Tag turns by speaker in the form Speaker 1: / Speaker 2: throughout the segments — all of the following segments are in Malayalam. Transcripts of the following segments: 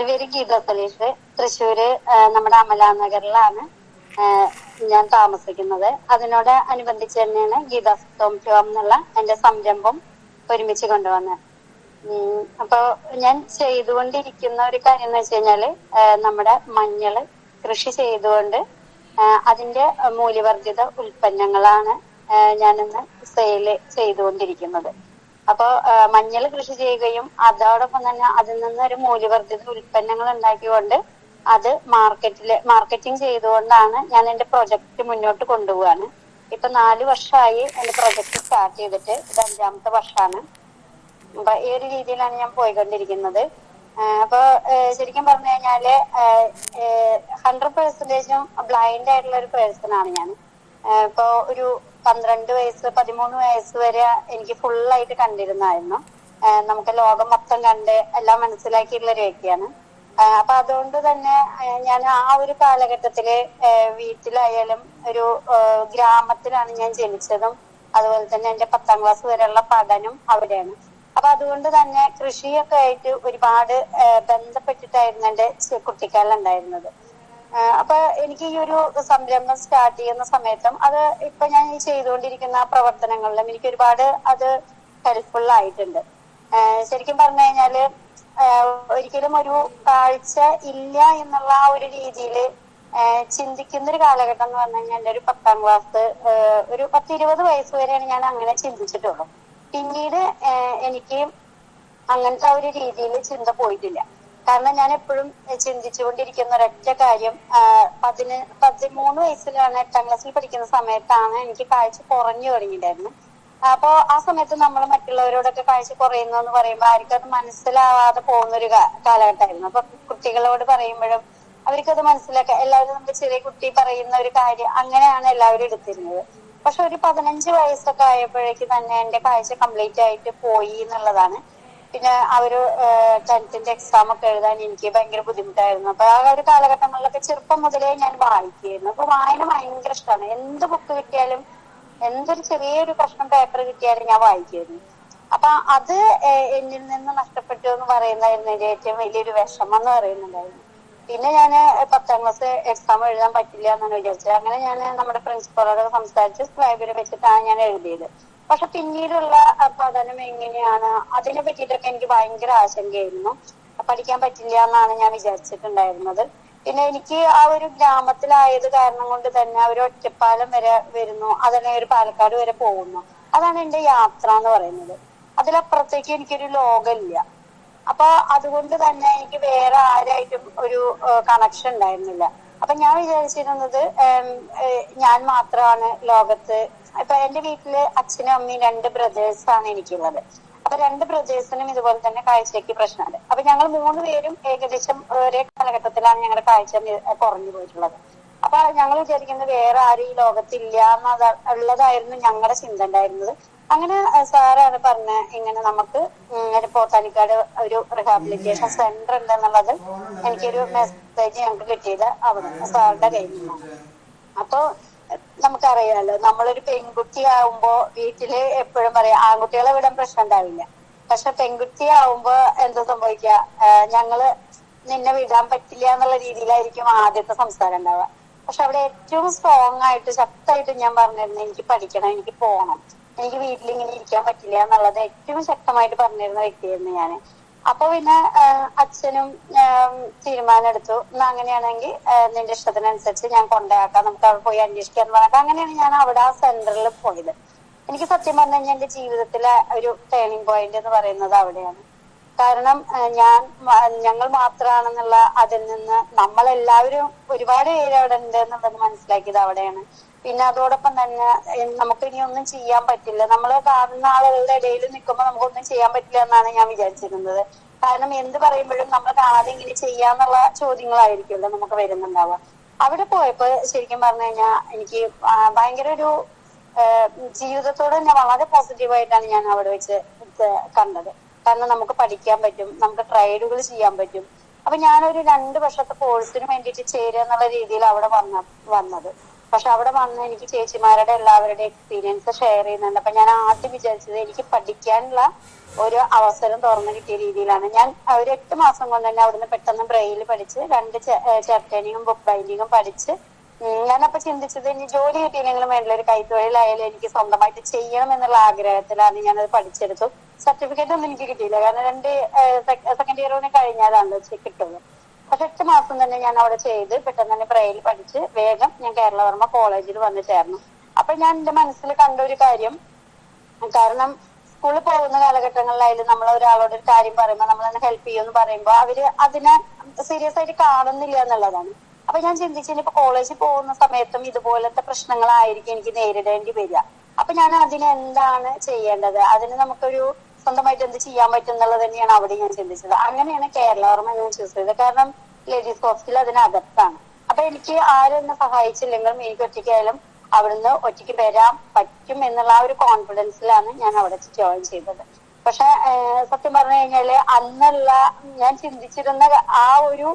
Speaker 1: പേര് ഗീത സലീഷ്. തൃശ്ശൂര് നമ്മുടെ അമലാനഗറിലാണ് ഞാൻ താമസിക്കുന്നത്. അതിനോട് അനുബന്ധിച്ച് തന്നെയാണ് ഗീത സ്റ്റോം ഫാം എന്നുള്ള എന്റെ സംരംഭം ഒരുമിച്ച് കൊണ്ടുവന്നത്. അപ്പൊ ഞാൻ ചെയ്തുകൊണ്ടിരിക്കുന്ന ഒരു കാര്യം എന്ന് വെച്ച് കഴിഞ്ഞാല് നമ്മുടെ മഞ്ഞള് കൃഷി ചെയ്തുകൊണ്ട് അതിന്റെ മൂല്യവർദ്ധിത ഉൽപ്പന്നങ്ങളാണ് ഞാനിന്ന് സെയില് ചെയ്തുകൊണ്ടിരിക്കുന്നത്. അപ്പൊ മഞ്ഞൾ കൃഷി ചെയ്യുകയും അതോടൊപ്പം തന്നെ അതിൽ നിന്ന് ഒരു മൂല്യവർദ്ധിത ഉൽപ്പന്നങ്ങൾ ഉണ്ടാക്കിക്കൊണ്ട് അത് മാർക്കറ്റിംഗ് ചെയ്തുകൊണ്ടാണ് ഞാൻ എന്റെ പ്രൊജക്ട് മുന്നോട്ട് കൊണ്ടുപോവാണ്. ഇപ്പൊ 4 വർഷമായി എന്റെ പ്രൊജക്ട് സ്റ്റാർട്ട് ചെയ്തിട്ട്, ഇത് 5ാമത്തെ വർഷമാണ്. അപ്പൊ ഈ ഒരു രീതിയിലാണ് ഞാൻ പോയിക്കൊണ്ടിരിക്കുന്നത്. അപ്പൊ ശരിക്കും പറഞ്ഞു കഴിഞ്ഞാല് 100% ബ്ലൈൻഡ് ആയിട്ടുള്ള ഒരു പേഴ്സൺ ആണ് ഞാൻ. ഇപ്പൊ ഒരു 12 വയസ്സ് 13 വയസ്സ് വരെ എനിക്ക് ഫുള്ളായിട്ട് കണ്ടിരുന്നായിരുന്നു. നമുക്ക് ലോകം മൊത്തം കണ്ട് എല്ലാം മനസ്സിലാക്കിയിട്ടുള്ള ഒരു വ്യക്തിയാണ്. അപ്പൊ അതുകൊണ്ട് തന്നെ ഞാൻ ആ ഒരു കാലഘട്ടത്തില് വീട്ടിലായാലും ഒരു ഗ്രാമത്തിലാണ് ഞാൻ ജനിച്ചതും. അതുപോലെ തന്നെ എന്റെ 10ാം ക്ലാസ് വരെയുള്ള പഠനം അവിടെയാണ്. അപ്പൊ അതുകൊണ്ട് തന്നെ കൃഷിയൊക്കെ ആയിട്ട് ഒരുപാട് ബന്ധപ്പെട്ടിട്ടായിരുന്നു എന്റെ കുട്ടിക്കാലം ഉണ്ടായിരുന്നത്. അപ്പൊ എനിക്ക് ഈ ഒരു സംരംഭം സ്റ്റാർട്ട് ചെയ്യുന്ന സമയത്തും അത് ഇപ്പൊ ഞാൻ ഈ ചെയ്തുകൊണ്ടിരിക്കുന്ന പ്രവർത്തനങ്ങളിലും എനിക്ക് ഒരുപാട് അത് ഹെൽപ്ഫുൾ ആയിട്ടുണ്ട്. ശരിക്കും പറഞ്ഞു കഴിഞ്ഞാല് ഒരിക്കലും ഒരു കാഴ്ച ഇല്ല എന്നുള്ള ആ ഒരു രീതിയിൽ ചിന്തിക്കുന്ന ഒരു കാലഘട്ടം എന്ന് പറഞ്ഞു കഴിഞ്ഞാൽ എന്റെ ഒരു 10ാം ക്ലാസ് ഒരു 10-20 വയസ്സ് വരെയാണ് ഞാൻ അങ്ങനെ ചിന്തിച്ചിട്ടുള്ളൂ. പിന്നീട് എനിക്ക് അങ്ങനത്തെ ആ ഒരു രീതിയിൽ ചിന്ത പോയിട്ടില്ല. കാരണം ഞാൻ എപ്പോഴും ചിന്തിച്ചുകൊണ്ടിരിക്കുന്ന ഒരൊറ്റ കാര്യം, 13 വയസ്സിലാണ് 8ാം ക്ലാസ്സിൽ പഠിക്കുന്ന സമയത്താണ് എനിക്ക് കാഴ്ച കുറഞ്ഞു തുടങ്ങിയിട്ടുണ്ടായിരുന്നു. അപ്പോ ആ സമയത്ത് നമ്മൾ മറ്റുള്ളവരോടൊക്കെ കാഴ്ച കുറയുന്നു എന്ന് പറയുമ്പോൾ ആർക്കും അത് മനസ്സിലാവാതെ പോകുന്ന ഒരു കാലഘട്ടമായിരുന്നു. അപ്പൊ കുട്ടികളോട് പറയുമ്പോഴും അവർക്കത് മനസ്സിലാക്കാം. എല്ലാവരും നമ്മുടെ ചെറിയ കുട്ടി പറയുന്ന ഒരു കാര്യം അങ്ങനെയാണ് എല്ലാവരും എടുത്തിരുന്നത്. പക്ഷെ ഒരു 15 വയസ്സൊക്കെ ആയപ്പോഴേക്ക് തന്നെ എന്റെ കാഴ്ച കംപ്ലീറ്റ് ആയിട്ട് പോയി എന്നുള്ളതാണ്. പിന്നെ ആ ഒരു 10th എക്സാം ഒക്കെ എഴുതാൻ എനിക്ക് ഭയങ്കര ബുദ്ധിമുട്ടായിരുന്നു. അപ്പൊ ആ ഒരു കാലഘട്ടങ്ങളിലൊക്കെ ചെറുപ്പം മുതലേ ഞാൻ വായിക്കുകയായിരുന്നു. അപ്പൊ വായന ഭയങ്കര ഇഷ്ടമാണ്. എന്ത് ബുക്ക് കിട്ടിയാലും, എന്തൊരു ചെറിയൊരു കഷ്ണം പേപ്പർ കിട്ടിയാലും ഞാൻ വായിക്കുമായിരുന്നു. അപ്പൊ അത് എന്നിൽ നിന്ന് നഷ്ടപ്പെട്ടു എന്ന് പറയുന്നതായിരുന്നു എന്റെ ഏറ്റവും വലിയൊരു വിഷമം എന്ന് പറയുന്നുണ്ടായിരുന്നു. പിന്നെ ഞാന് 10ാം ക്ലാസ് എക്സാം എഴുതാൻ പറ്റില്ല എന്നാണ് വിചാരിച്ചത്. അങ്ങനെ ഞാൻ നമ്മുടെ പ്രിൻസിപ്പളോട് സംസാരിച്ച് സ്ക്രൈബിൽ വെച്ചിട്ടാണ് ഞാൻ എഴുതിയത്. പക്ഷെ പിന്നീടുള്ള പഠനം എങ്ങനെയാണ് അതിനെ പറ്റിയിട്ടൊക്കെ എനിക്ക് ഭയങ്കര ആശങ്കയായിരുന്നു. പഠിക്കാൻ പറ്റില്ല എന്നാണ് ഞാൻ വിചാരിച്ചിട്ടുണ്ടായിരുന്നത്. പിന്നെ എനിക്ക് ആ ഒരു ഗ്രാമത്തിലായത് കാരണം കൊണ്ട് തന്നെ ഒരു ഒറ്റപ്പാലം വരെ വരുന്നു, അതന്നെ ഒരു പാലക്കാട് വരെ പോകുന്നു. അതാണ് എന്റെ യാത്ര എന്ന് പറയുന്നത്. അതിലപ്പുറത്തേക്ക് എനിക്കൊരു ലോകമില്ല. അപ്പൊ അതുകൊണ്ട് തന്നെ എനിക്ക് വേറെ ആരായിട്ടും ഒരു കണക്ഷൻ ഉണ്ടായിരുന്നില്ല. അപ്പൊ ഞാൻ വിചാരിച്ചിരുന്നത് ഞാൻ മാത്രമാണ് ലോകത്ത്. ഇപ്പൊ എന്റെ വീട്ടില് അച്ഛനും അമ്മയും 2 ബ്രദേഴ്സാണ് എനിക്കുള്ളത്. അപ്പൊ 2 ബ്രദേഴ്സിനും ഇതുപോലെ തന്നെ കാഴ്ചയ്ക്ക് പ്രശ്നമുണ്ട്. അപ്പൊ ഞങ്ങൾ 3 പേരും ഏകദേശം ഒരേ കാലഘട്ടത്തിലാണ് ഞങ്ങളുടെ കാഴ്ച കുറഞ്ഞു പോയിട്ടുള്ളത്. അപ്പൊ ഞങ്ങൾ വിചാരിക്കുന്നത് വേറെ ആരും ഈ ലോകത്തില്ല എന്നുള്ളതായിരുന്നു ഞങ്ങളുടെ ചിന്ത ഉണ്ടായിരുന്നത്. അങ്ങനെ സാറാണ് പറഞ്ഞ ഇങ്ങനെ നമുക്ക് പോത്താനിക്കാട് ഒരു റിഹാബിലിറ്റേഷൻ സെന്റർ ഉണ്ട് എന്നുള്ളത് എനിക്കൊരു മെസ്സേജ് ഞങ്ങൾക്ക് കിട്ടിയത് അവിടെ സാറിന്റെ കയ്യിൽ നിന്നാണ്. അപ്പൊ നമുക്കറിയാലോ, നമ്മളൊരു പെൺകുട്ടി ആവുമ്പോ വീട്ടില് എപ്പോഴും പറയാം ആൺകുട്ടികളെ വിടാൻ പ്രശ്നം ഉണ്ടാവില്ല. പക്ഷെ പെൺകുട്ടി ആവുമ്പോ എന്താ സംഭവിക്കുക, ഞങ്ങള് നിന്നെ വിടാൻ പറ്റില്ല എന്നുള്ള രീതിയിലായിരിക്കും ആദ്യത്തെ സംസാരം ഉണ്ടാവുക. പക്ഷെ അവിടെ ഏറ്റവും സ്ട്രോങ് ആയിട്ട് ശക്തമായിട്ട് ഞാൻ പറഞ്ഞിരുന്നു എനിക്ക് പഠിക്കണം, എനിക്ക് പോകണം, എനിക്ക് വീട്ടിൽ ഇങ്ങനെ ഇരിക്കാൻ പറ്റില്ല എന്നുള്ളത് ഏറ്റവും ശക്തമായിട്ട് പറഞ്ഞിരുന്ന വ്യക്തിയായിരുന്നു ഞാൻ. അപ്പൊ പിന്നെ അച്ഛനും തീരുമാനം എടുത്തു, എന്നാ അങ്ങനെയാണെങ്കിൽ നിന്റെ ഇഷ്ടത്തിനനുസരിച്ച് ഞാൻ കൊണ്ടാക്കാം, നമുക്ക് അവിടെ പോയി അന്വേഷിക്കാന്ന് പറഞ്ഞിട്ട് അങ്ങനെയാണ് ഞാൻ അവിടെ ആ സെന്ററിൽ പോയത്. എനിക്ക് സത്യം പറഞ്ഞു കഴിഞ്ഞാൽ എന്റെ ജീവിതത്തിലെ ഒരു ടേണിംഗ് പോയിന്റ് എന്ന് പറയുന്നത് അവിടെയാണ്. കാരണം ഞങ്ങൾ മാത്രമാണെന്നുള്ള അതിൽ നിന്ന് നമ്മളെല്ലാവരും ഒരുപാട് പേര് അവിടെ ഉണ്ട് എന്നുള്ളത് മനസ്സിലാക്കിയത് അവിടെയാണ്. പിന്നെ അതോടൊപ്പം തന്നെ നമുക്ക് ഇനി ഒന്നും ചെയ്യാൻ പറ്റില്ല, നമ്മൾ കാണുന്ന ആളുകളുടെ ഇടയിൽ നിൽക്കുമ്പോൾ നമുക്കൊന്നും ചെയ്യാൻ പറ്റില്ല എന്നാണ് ഞാൻ വിചാരിച്ചിരുന്നത്. കാരണം എന്ത് പറയുമ്പോഴും നമ്മൾ കാണാതെ ഇങ്ങനെ ചെയ്യാന്നുള്ള ചോദ്യങ്ങളായിരിക്കുമല്ലോ നമുക്ക് വരുന്നുണ്ടാവുക. അവിടെ പോയപ്പോ ശരിക്കും പറഞ്ഞു കഴിഞ്ഞാൽ എനിക്ക് ഭയങ്കര ഒരു ജീവിതത്തോട് തന്നെ വളരെ പോസിറ്റീവായിട്ടാണ് ഞാൻ അവിടെ വെച്ച് കണ്ടത്. കാരണം നമുക്ക് പഠിക്കാൻ പറ്റും, നമുക്ക് ട്രയലുകൾ ചെയ്യാൻ പറ്റും. അപ്പൊ ഞാനൊരു 2 വർഷത്തെ കോഴ്സിന് വേണ്ടിയിട്ട് ചേരുക എന്നുള്ള രീതിയിൽ അവിടെ വന്നത്. പക്ഷെ അവിടെ വന്ന് എനിക്ക് ചേച്ചിമാരുടെ എല്ലാവരുടെ എക്സ്പീരിയൻസ് ഷെയർ ചെയ്യുന്നുണ്ട്. അപ്പൊ ഞാൻ ആദ്യം വിചാരിച്ചത് എനിക്ക് പഠിക്കാനുള്ള ഒരു അവസരം തുറന്നു കിട്ടിയ രീതിയിലാണ് ഞാൻ ഒരു 8 മാസം കൊണ്ട് തന്നെ അവിടുന്ന് പെട്ടെന്ന് ബ്രെയിൽ പഠിച്ച് 2 ചെർട്ടനിങ്ങും ബുക്ക് ബൈൻഡിങ്ങും പഠിച്ച് ഞാനപ്പോ ചിന്തിച്ചത് ഇനി ജോലി കിട്ടിയില്ലെങ്കിലും വേണ്ടില്ല, ഒരു കൈത്തൊഴിലായാലും എനിക്ക് സ്വന്തമായിട്ട് ചെയ്യണം എന്നുള്ള ആഗ്രഹത്തിലാണ് ഞാനത് പഠിച്ചെടുത്തു. സർട്ടിഫിക്കറ്റ് ഒന്നും എനിക്ക് കിട്ടിയില്ല, കാരണം 2 സെക്കൻഡ് ഇയർ കൂടി കഴിഞ്ഞാലാണല്ലോ കിട്ടുള്ളൂ. പക്ഷെ 8 മാസം തന്നെ ഞാൻ അവിടെ ചെയ്ത് പെട്ടെന്ന് തന്നെ ബ്രെയിൽ പഠിച്ച് വേഗം ഞാൻ കേരളവർമ്മ കോളേജിൽ വന്ന് ചേർന്നു. അപ്പൊ ഞാൻ എന്റെ മനസ്സിൽ കണ്ട ഒരു കാര്യം, കാരണം സ്കൂളിൽ പോകുന്ന കാലഘട്ടങ്ങളിലായാലും നമ്മൾ ഒരാളോട് ഒരു കാര്യം പറയുമ്പോൾ നമ്മളെന്നെ ഹെൽപ്പ് ചെയ്യുമെന്ന് പറയുമ്പോൾ അവര് അതിനെ സീരിയസ് ആയിട്ട് കാണുന്നില്ല എന്നുള്ളതാണ്. അപ്പൊ ഞാൻ ചിന്തിച്ചു ഇനിയിപ്പോ കോളേജിൽ പോകുന്ന സമയത്തും ഇതുപോലത്തെ പ്രശ്നങ്ങളായിരിക്കും എനിക്ക് നേരിടേണ്ടി വരിക. അപ്പൊ ഞാൻ അതിന് എന്താണ് ചെയ്യേണ്ടത്, അതിന് നമുക്കൊരു സ്വന്തമായിട്ട് എന്ത് ചെയ്യാൻ പറ്റും എന്നുള്ളത് തന്നെയാണ് അവിടെ ഞാൻ ചിന്തിച്ചത്. അങ്ങനെയാണ് കേരളവർമ്മ ഞാൻ ചൂസ് ചെയ്തത്. കാരണം ലേഡീസ് ഹോസ്റ്റൽ അതിനകത്താണ്. അപ്പൊ എനിക്ക് ആരും എന്നെ സഹായിച്ചില്ലെങ്കിലും എനിക്ക് ഒറ്റയ്ക്കായാലും അവിടുന്ന് ഒറ്റയ്ക്ക് വരാൻ പറ്റും എന്നുള്ള ആ ഒരു കോൺഫിഡൻസിലാണ് ഞാൻ അവിടെ ജോയിൻ ചെയ്തത്. പക്ഷെ സത്യം പറഞ്ഞു കഴിഞ്ഞാല് അന്നുള്ള ഞാൻ ചിന്തിച്ചിരുന്ന ആ ഒരു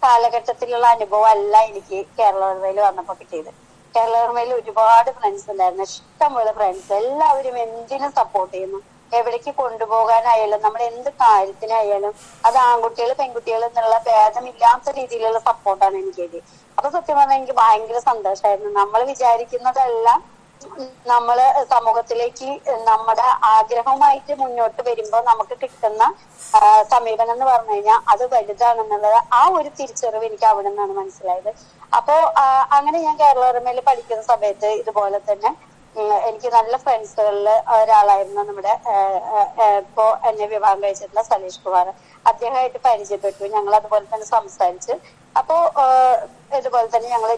Speaker 1: കാലഘട്ടത്തിലുള്ള അനുഭവം അല്ല എനിക്ക് കേരളവർമ്മയിൽ വന്നപ്പോ കിട്ടിയത്. കേരളവർമ്മയിൽ ഒരുപാട് ഫ്രണ്ട്സ് ഉണ്ടായിരുന്നു, ഇഷ്ടംപോലെ ഫ്രണ്ട്സ്. എല്ലാവരും എന്തിനും സപ്പോർട്ട് ചെയ്യുന്നു. എവിടേക്ക് കൊണ്ടുപോകാനായാലും നമ്മുടെ എന്ത് കാര്യത്തിനായാലും അത് ആൺകുട്ടികൾ പെൺകുട്ടികൾ എന്നുള്ള ഭേദമില്ലാത്ത രീതിയിലുള്ള സപ്പോർട്ടാണ് എനിക്ക്. അപ്പൊ സത്യം പറഞ്ഞാൽ എനിക്ക് ഭയങ്കര സന്തോഷമായിരുന്നു. നമ്മൾ വിചാരിക്കുന്നതെല്ലാം നമ്മള് സമൂഹത്തിലേക്ക് നമ്മുടെ ആഗ്രഹവുമായിട്ട് മുന്നോട്ട് വരുമ്പോൾ നമുക്ക് കിട്ടുന്ന സമീപനം എന്ന് പറഞ്ഞു കഴിഞ്ഞാൽ അത് വലുതാണെന്നുള്ളത് ആ ഒരു തിരിച്ചറിവ് എനിക്ക് അവിടെ നിന്നാണ് മനസ്സിലായത്. അപ്പോ അങ്ങനെ ഞാൻ കേരളവർമ്മയിൽ പഠിക്കുന്ന സമയത്ത് ഇതുപോലെ തന്നെ എനിക്ക് നല്ല ഫ്രണ്ട്സുകളിൽ ഒരാളായിരുന്നു നമ്മുടെ ഇപ്പോ എന്നെ വിവാഹം കഴിച്ചിട്ടുള്ള സലീഷ് കുമാർ. അദ്ദേഹമായിട്ട് പരിചയപ്പെട്ടു, ഞങ്ങൾ അതുപോലെ തന്നെ സംസാരിച്ച്. അപ്പോ ഇതുപോലെ തന്നെ ഞങ്ങൾ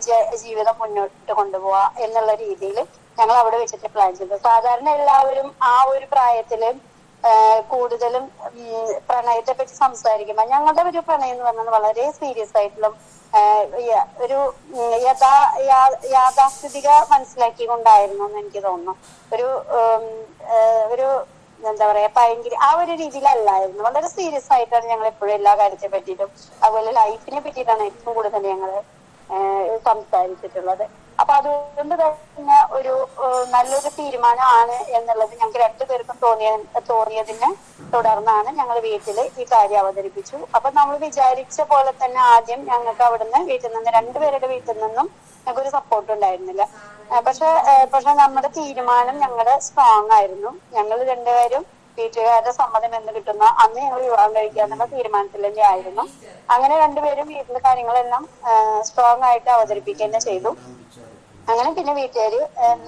Speaker 1: ജീവിതം മുന്നോട്ട് കൊണ്ടുപോവാ എന്നുള്ള രീതിയിൽ ഞങ്ങൾ അവിടെ വെച്ചിട്ട് പ്ലാൻ ചെയ്തു. സാധാരണ എല്ലാവരും ആ ഒരു പ്രായത്തില് കൂടുതലും പ്രണയത്തെ പറ്റി സംസാരിക്കുമ്പോൾ ഞങ്ങളുടെ ഒരു പ്രണയം എന്ന് പറഞ്ഞാൽ വളരെ സീരിയസ് ആയിട്ടുള്ള ഒരു യാഥാസ്ഥിതിക മനസ്സിലാക്കിക്കൊണ്ടായിരുന്നു എന്ന് എനിക്ക് തോന്നുന്നു. ഒരു എന്താ പറയാ ഭയങ്കര ആ ഒരു രീതിയിലല്ലായിരുന്നു. വളരെ സീരിയസ് ആയിട്ടാണ് ഞങ്ങൾ എപ്പോഴും എല്ലാ കാര്യത്തെ പറ്റിയിട്ടും അതുപോലെ ലൈഫിനെ പറ്റിയിട്ടാണ് ഏറ്റവും കൂടുതൽ ഞങ്ങൾ സംസാരിച്ചിട്ടുള്ളത്. അപ്പൊ അതുകൊണ്ട് തന്നെ ഒരു നല്ലൊരു തീരുമാനമാണ് എന്നുള്ളത് ഞങ്ങൾക്ക് 2 പേർക്കും തോന്നിയതിനെ തുടർന്നാണ് ഞങ്ങൾ വീട്ടില് ഈ കാര്യം അവതരിപ്പിച്ചു. അപ്പൊ നമ്മൾ വിചാരിച്ച പോലെ തന്നെ ആദ്യം ഞങ്ങൾക്ക് അവിടുന്ന് വീട്ടിൽ നിന്ന് 2 പേരുടെ വീട്ടിൽ നിന്നും ഞങ്ങൾക്കൊരു സപ്പോർട്ട് ഉണ്ടായിരുന്നില്ല. പക്ഷെ നമ്മുടെ തീരുമാനം ഞങ്ങളുടെ സ്ട്രോങ് ആയിരുന്നു. ഞങ്ങൾ 2 പേരും വീട്ടുകാരുടെ സമ്മതം എന്ന് കിട്ടുന്ന അന്ന് ഞങ്ങൾ വിവാഹം കഴിക്കുക എന്നുള്ള തീരുമാനത്തിൽ തന്നെ ആയിരുന്നു. അങ്ങനെ 2 പേരും വീട്ടിലെ കാര്യങ്ങളെല്ലാം സ്ട്രോങ് ആയിട്ട് അവതരിപ്പിക്കുക തന്നെ ചെയ്തു. അങ്ങനെ പിന്നെ വീട്ടുകാര്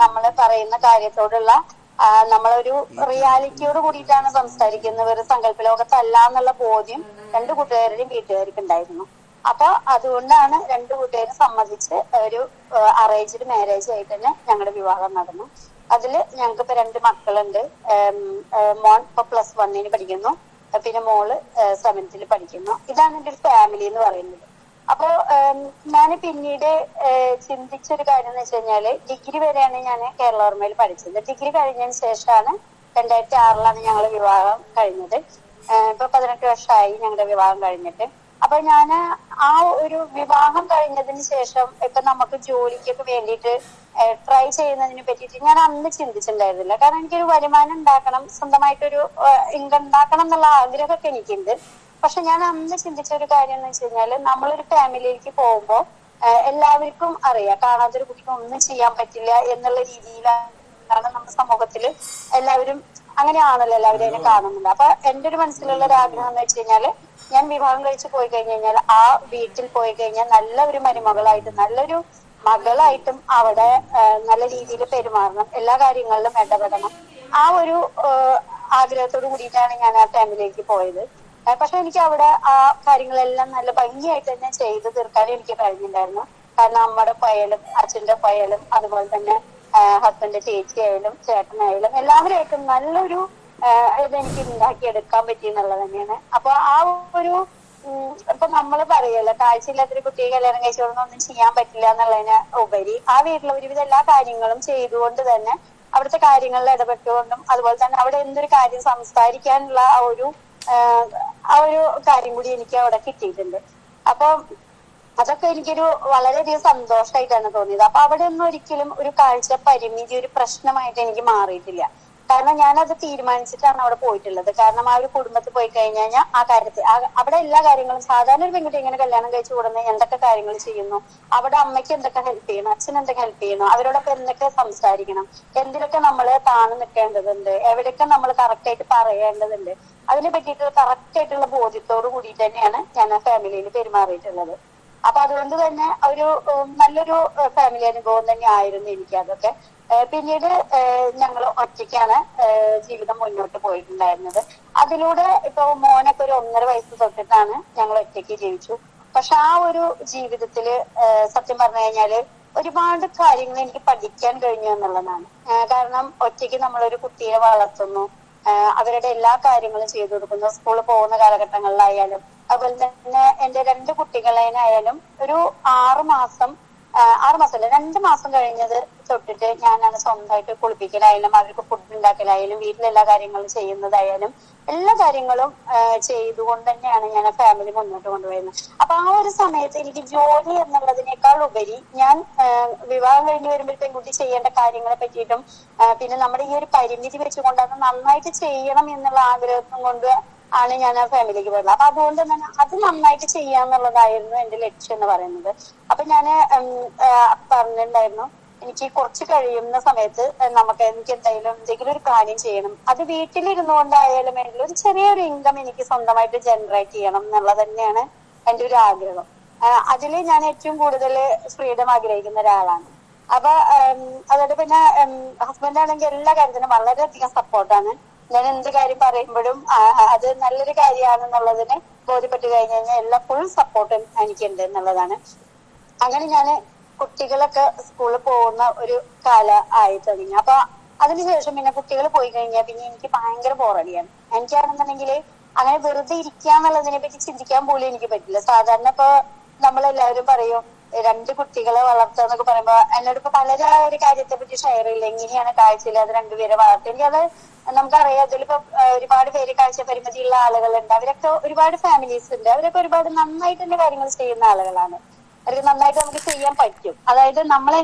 Speaker 1: നമ്മൾ പറയുന്ന കാര്യത്തോടുള്ള നമ്മളൊരു റിയാലിറ്റിയോട് കൂടിയിട്ടാണ് സംസാരിക്കുന്നത്, ഒരു സങ്കല്പ ലോകത്തല്ല എന്നുള്ള ബോധ്യം 2 കൂട്ടുകാരുടെയും വീട്ടുകാർക്ക് ഉണ്ടായിരുന്നു. അപ്പൊ അതുകൊണ്ടാണ് 2 കൂട്ടുകാരും സമ്മതിച്ച് ഒരു അറേഞ്ച്ഡ് മാരേജ് ആയിട്ട് തന്നെ ഞങ്ങളുടെ വിവാഹം നടന്നു. അതില് ഞങ്ങൾക്ക് ഇപ്പൊ 2 മക്കളുണ്ട്. മോൻ ഇപ്പൊ +1 പഠിക്കുന്നു, പിന്നെ മോള് 7th പഠിക്കുന്നു. ഇതാണ് എന്റെ ഒരു ഫാമിലി എന്ന് പറയുന്നത്. അപ്പോ ഞാൻ പിന്നീട് ചിന്തിച്ചൊരു കാര്യം എന്ന് വെച്ച് കഴിഞ്ഞാല് ഡിഗ്രി വരെയാണ് ഞാൻ കേരളവർമ്മയിൽ പഠിച്ചത്. ഡിഗ്രി കഴിഞ്ഞതിന് ശേഷമാണ് 2006 ഞങ്ങൾ വിവാഹം കഴിഞ്ഞത്. ഇപ്പൊ 18 വർഷമായി ഞങ്ങളുടെ വിവാഹം കഴിഞ്ഞിട്ട്. അപ്പൊ ഞാൻ ആ ഒരു വിവാഹം കഴിഞ്ഞതിന് ശേഷം ഇപ്പൊ നമുക്ക് ജോലിക്കൊക്കെ വേണ്ടിയിട്ട് ട്രൈ ചെയ്യുന്നതിനെ പറ്റിയിട്ട് ഞാൻ അന്ന് ചിന്തിച്ചിട്ടുണ്ടായിരുന്നില്ല. കാരണം എനിക്കൊരു വരുമാനം ഉണ്ടാക്കണം, സ്വന്തമായിട്ടൊരു ഇൻകം ഉണ്ടാക്കണം എന്നുള്ള ആഗ്രഹമൊക്കെ എനിക്കുണ്ട്. പക്ഷെ ഞാൻ അന്ന് ചിന്തിച്ച ഒരു കാര്യം എന്ന് വെച്ച് കഴിഞ്ഞാല് നമ്മളൊരു ഫാമിലിയിലേക്ക് പോകുമ്പോ എല്ലാവർക്കും അറിയാം കാണാത്തൊരു കുട്ടിക്ക് ഒന്നും ചെയ്യാൻ പറ്റില്ല എന്നുള്ള രീതിയിലാണ് നമ്മുടെ സമൂഹത്തില് എല്ലാവരും അങ്ങനെയാണല്ലോ എല്ലാവരും അതിനെ കാണുന്നില്ല. അപ്പൊ എന്റെ ഒരു മനസ്സിലുള്ള ഒരു ആഗ്രഹം എന്ന് വെച്ച് കഴിഞ്ഞാല് ഞാൻ വിവാഹം കഴിച്ച് പോയി കഴിഞ്ഞു കഴിഞ്ഞാൽ ആ വീട്ടിൽ പോയി കഴിഞ്ഞാൽ നല്ല ഒരു മരുമകളായിട്ടും നല്ലൊരു മകളായിട്ടും അവിടെ നല്ല രീതിയിൽ പെരുമാറണം, എല്ലാ കാര്യങ്ങളിലും ഇടപെടണം. ആ ഒരു ആഗ്രഹത്തോട് കൂടിയിട്ടാണ് ഞാൻ ആ ഫാമിലിയിലേക്ക് പോയത്. പക്ഷെ എനിക്ക് അവിടെ ആ കാര്യങ്ങളെല്ലാം നല്ല ഭംഗിയായിട്ട് തന്നെ ചെയ്തു തീർക്കാനും എനിക്ക് കഴിഞ്ഞിട്ടുണ്ടായിരുന്നു. കാരണം അമ്മയുടെ പയലും അച്ഛന്റെ പയലും അതുപോലെ തന്നെ ഹസ്ബൻഡ് ചേച്ചിയായാലും ചേട്ടനായാലും എല്ലാവരുമായിട്ടും നല്ലൊരു ഇതെനിക്ക് ഉണ്ടാക്കിയെടുക്കാൻ പറ്റി എന്നുള്ളത് തന്നെയാണ്. അപ്പൊ ആ ഒരു ഇപ്പൊ നമ്മള് പറയല്ലോ കാഴ്ചയില്ലാത്തൊരു കുട്ടിയെ കല്യാണം കഴിച്ചോളൊന്നും ചെയ്യാൻ പറ്റില്ല എന്നുള്ളതിന് ഉപരി ആ വീട്ടിലെ ഒരുവിധ എല്ലാ കാര്യങ്ങളും ചെയ്തുകൊണ്ട് തന്നെ അവിടുത്തെ കാര്യങ്ങളിൽ ഇടപെട്ടുകൊണ്ടും അതുപോലെ തന്നെ അവിടെ എന്തൊരു കാര്യം സംസാരിക്കാനുള്ള ആ ഒരു കാര്യം കൂടി എനിക്ക് അവിടെ കിട്ടിയിട്ടുണ്ട്. അപ്പൊ അതൊക്കെ എനിക്കൊരു വളരെയധികം സന്തോഷമായിട്ടാണ് തോന്നിയത്. അപ്പൊ അവിടെ ഒന്നും ഒരിക്കലും ഒരു കാഴ്ച പരിമിതി ഒരു പ്രശ്നമായിട്ട് എനിക്ക് മാറിയിട്ടില്ല. കാരണം ഞാനത് തീരുമാനിച്ചിട്ടാണ് അവിടെ പോയിട്ടുള്ളത്. കാരണം ആ ഒരു കുടുംബത്തിൽ പോയി കഴിഞ്ഞാൽ ആ കാര്യത്തിൽ അവിടെ എല്ലാ കാര്യങ്ങളും സാധാരണ ഒരു പെൺകുട്ടി എങ്ങനെ കല്യാണം കഴിച്ചു കൊടുക്കുന്നത്, എന്തൊക്കെ കാര്യങ്ങൾ ചെയ്യുന്നു, അവിടെ അമ്മയ്ക്ക് എന്തൊക്കെ ഹെൽപ്പ് ചെയ്യണം, അച്ഛൻ എന്തൊക്കെ ഹെൽപ്പ് ചെയ്യണം, അവരോടൊപ്പം എന്തൊക്കെ സംസാരിക്കണം, എന്തിനൊക്കെ നമ്മൾ താഴ്ന്നു നിൽക്കേണ്ടതുണ്ട്, എവിടെയൊക്കെ നമ്മൾ കറക്റ്റ് ആയിട്ട് പറയേണ്ടതുണ്ട്, അതിനെ പറ്റിയിട്ടുള്ള കറക്റ്റ് ആയിട്ടുള്ള ബോധ്യത്തോട് കൂടിയിട്ട് തന്നെയാണ് ഞാൻ ആ ഫാമിലിയിൽ പെരുമാറിയിട്ടുള്ളത്. അപ്പൊ അതുകൊണ്ട് തന്നെ ഒരു നല്ലൊരു ഫാമിലി അനുഭവം തന്നെ ആയിരുന്നു എനിക്ക് അതൊക്കെ. പിന്നീട് ഞങ്ങൾ ഒറ്റയ്ക്കാണ് ജീവിതം മുന്നോട്ട് പോയിട്ടുണ്ടായിരുന്നത്. അതിലൂടെ ഇപ്പൊ മോനൊക്കെ ഒരു 1.5 വയസ്സ് തൊട്ടിട്ടാണ് ഞങ്ങൾ ഒറ്റയ്ക്ക് ജീവിച്ചു. പക്ഷെ ആ ഒരു ജീവിതത്തില് സത്യം പറഞ്ഞു കഴിഞ്ഞാല് ഒരുപാട് കാര്യങ്ങൾ എനിക്ക് പഠിക്കാൻ കഴിഞ്ഞു എന്നുള്ളതാണ്. കാരണം ഒറ്റയ്ക്ക് നമ്മളൊരു കുട്ടിയെ വളർത്തുന്നു, അവരുടെ എല്ലാ കാര്യങ്ങളും ചെയ്തു കൊടുക്കുന്നു, സ്കൂളിൽ പോകുന്ന കാലഘട്ടങ്ങളിലായാലും അതുപോലെ തന്നെ എന്റെ 2 കുട്ടികളെയായാലും ഒരു 6 മാസം 6 മാസമല്ല 2 മാസം കഴിഞ്ഞത് തൊട്ടിട്ട് ഞാനാണ് സ്വന്തമായിട്ട് കുളിപ്പിക്കലായാലും അവർക്ക് ഫുഡ് ഉണ്ടാക്കലായാലും വീട്ടിലെല്ലാ കാര്യങ്ങളും ചെയ്യുന്നതായാലും എല്ലാ കാര്യങ്ങളും ചെയ്തുകൊണ്ട് തന്നെയാണ് ഞാൻ ആ ഫാമിലി മുന്നോട്ട് കൊണ്ടുപോയിരുന്നത്. അപ്പൊ ആ ഒരു സമയത്ത് എനിക്ക് ജോലി എന്നുള്ളതിനേക്കാൾ ഉപരി ഞാൻ വിവാഹം കഴിഞ്ഞ് വരുമ്പോൾ പെൺകുട്ടി ചെയ്യേണ്ട കാര്യങ്ങളെ പറ്റിയിട്ടും പിന്നെ നമ്മുടെ ഈ ഒരു പരിമിതി വെച്ചുകൊണ്ട് അത് നന്നായിട്ട് ചെയ്യണം എന്നുള്ള ആഗ്രഹം കൊണ്ട് ആണ് ഞാൻ ആ ഫാമിലിക്ക് പോയത്. അപ്പൊ അതുകൊണ്ട് തന്നെ അത് നന്നായിട്ട് ചെയ്യാന്നുള്ളതായിരുന്നു എന്റെ ലക്ഷ്യം എന്ന് പറയുന്നത്. അപ്പൊ ഞാന് പറഞ്ഞിട്ടുണ്ടായിരുന്നു എനിക്ക് കുറച്ച് കഴിയുന്ന സമയത്ത് എനിക്ക് എന്തെങ്കിലും ഒരു കാര്യം ചെയ്യണം, അത് വീട്ടിലിരുന്നു കൊണ്ടായാലും വേണ്ടില്ല ഒരു ചെറിയൊരു ഇൻകം എനിക്ക് സ്വന്തമായിട്ട് ജനറേറ്റ് ചെയ്യണം എന്നുള്ളത് തന്നെയാണ് എന്റെ ഒരു ആഗ്രഹം. അതില് ഞാൻ ഏറ്റവും കൂടുതൽ ഫ്രീഡം ആഗ്രഹിക്കുന്ന ഒരാളാണ്. അപ്പൊ അതുകൊണ്ട് പിന്നെ ഹസ്ബൻഡ് ആണെങ്കിൽ എല്ലാ കാര്യത്തിനും വളരെയധികം സപ്പോർട്ടാണ്. ഞാൻ എന്ത് കാര്യം പറയുമ്പോഴും അത് നല്ലൊരു കാര്യമാണെന്നുള്ളതിന് ബോധ്യപ്പെട്ട് കഴിഞ്ഞു കഴിഞ്ഞാൽ എല്ലാ ഫുൾ സപ്പോർട്ടും എനിക്കുണ്ട് എന്നുള്ളതാണ്. അങ്ങനെ ഞാന് കുട്ടികളൊക്കെ സ്കൂളിൽ പോകുന്ന ഒരു കാലം ആയി തുടങ്ങി. അപ്പൊ അതിനുശേഷം പിന്നെ കുട്ടികൾ പോയി കഴിഞ്ഞാൽ പിന്നെ എനിക്ക് ഭയങ്കര ബോറടിയാണ്. എനിക്കാണെന്നുണ്ടെങ്കിൽ അങ്ങനെ വെറുതെ ഇരിക്കുക എന്നുള്ളതിനെ പറ്റി ചിന്തിക്കാൻ പോലും എനിക്ക് പറ്റില്ല. സാധാരണ ഇപ്പൊ നമ്മളെല്ലാവരും പറയും 2 കുട്ടികളെ വളർത്തുക എന്നൊക്കെ പറയുമ്പോ എന്നോട് ഇപ്പൊ പലരും ആ ഒരു കാര്യത്തെ പറ്റി ഷെയർ ചെയ്യില്ല, എങ്ങനെയാണ് കാഴ്ചയില്ലാതെ 2 പേരെ വളർത്തുക. എനിക്കത് നമുക്കറിയാം, അതിലിപ്പോ ഒരുപാട് പേര് കാഴ്ച പരിമിതിയുള്ള ആളുകളുണ്ട്, അവരൊക്കെ ഒരുപാട് ഫാമിലീസ് ഉണ്ട്, അവരൊക്കെ ഒരുപാട് നന്നായിട്ട് തന്നെ കാര്യങ്ങൾ ചെയ്യുന്ന ആളുകളാണ്. അവർക്ക് നന്നായിട്ട് നമുക്ക് ചെയ്യാൻ പറ്റും. അതായത്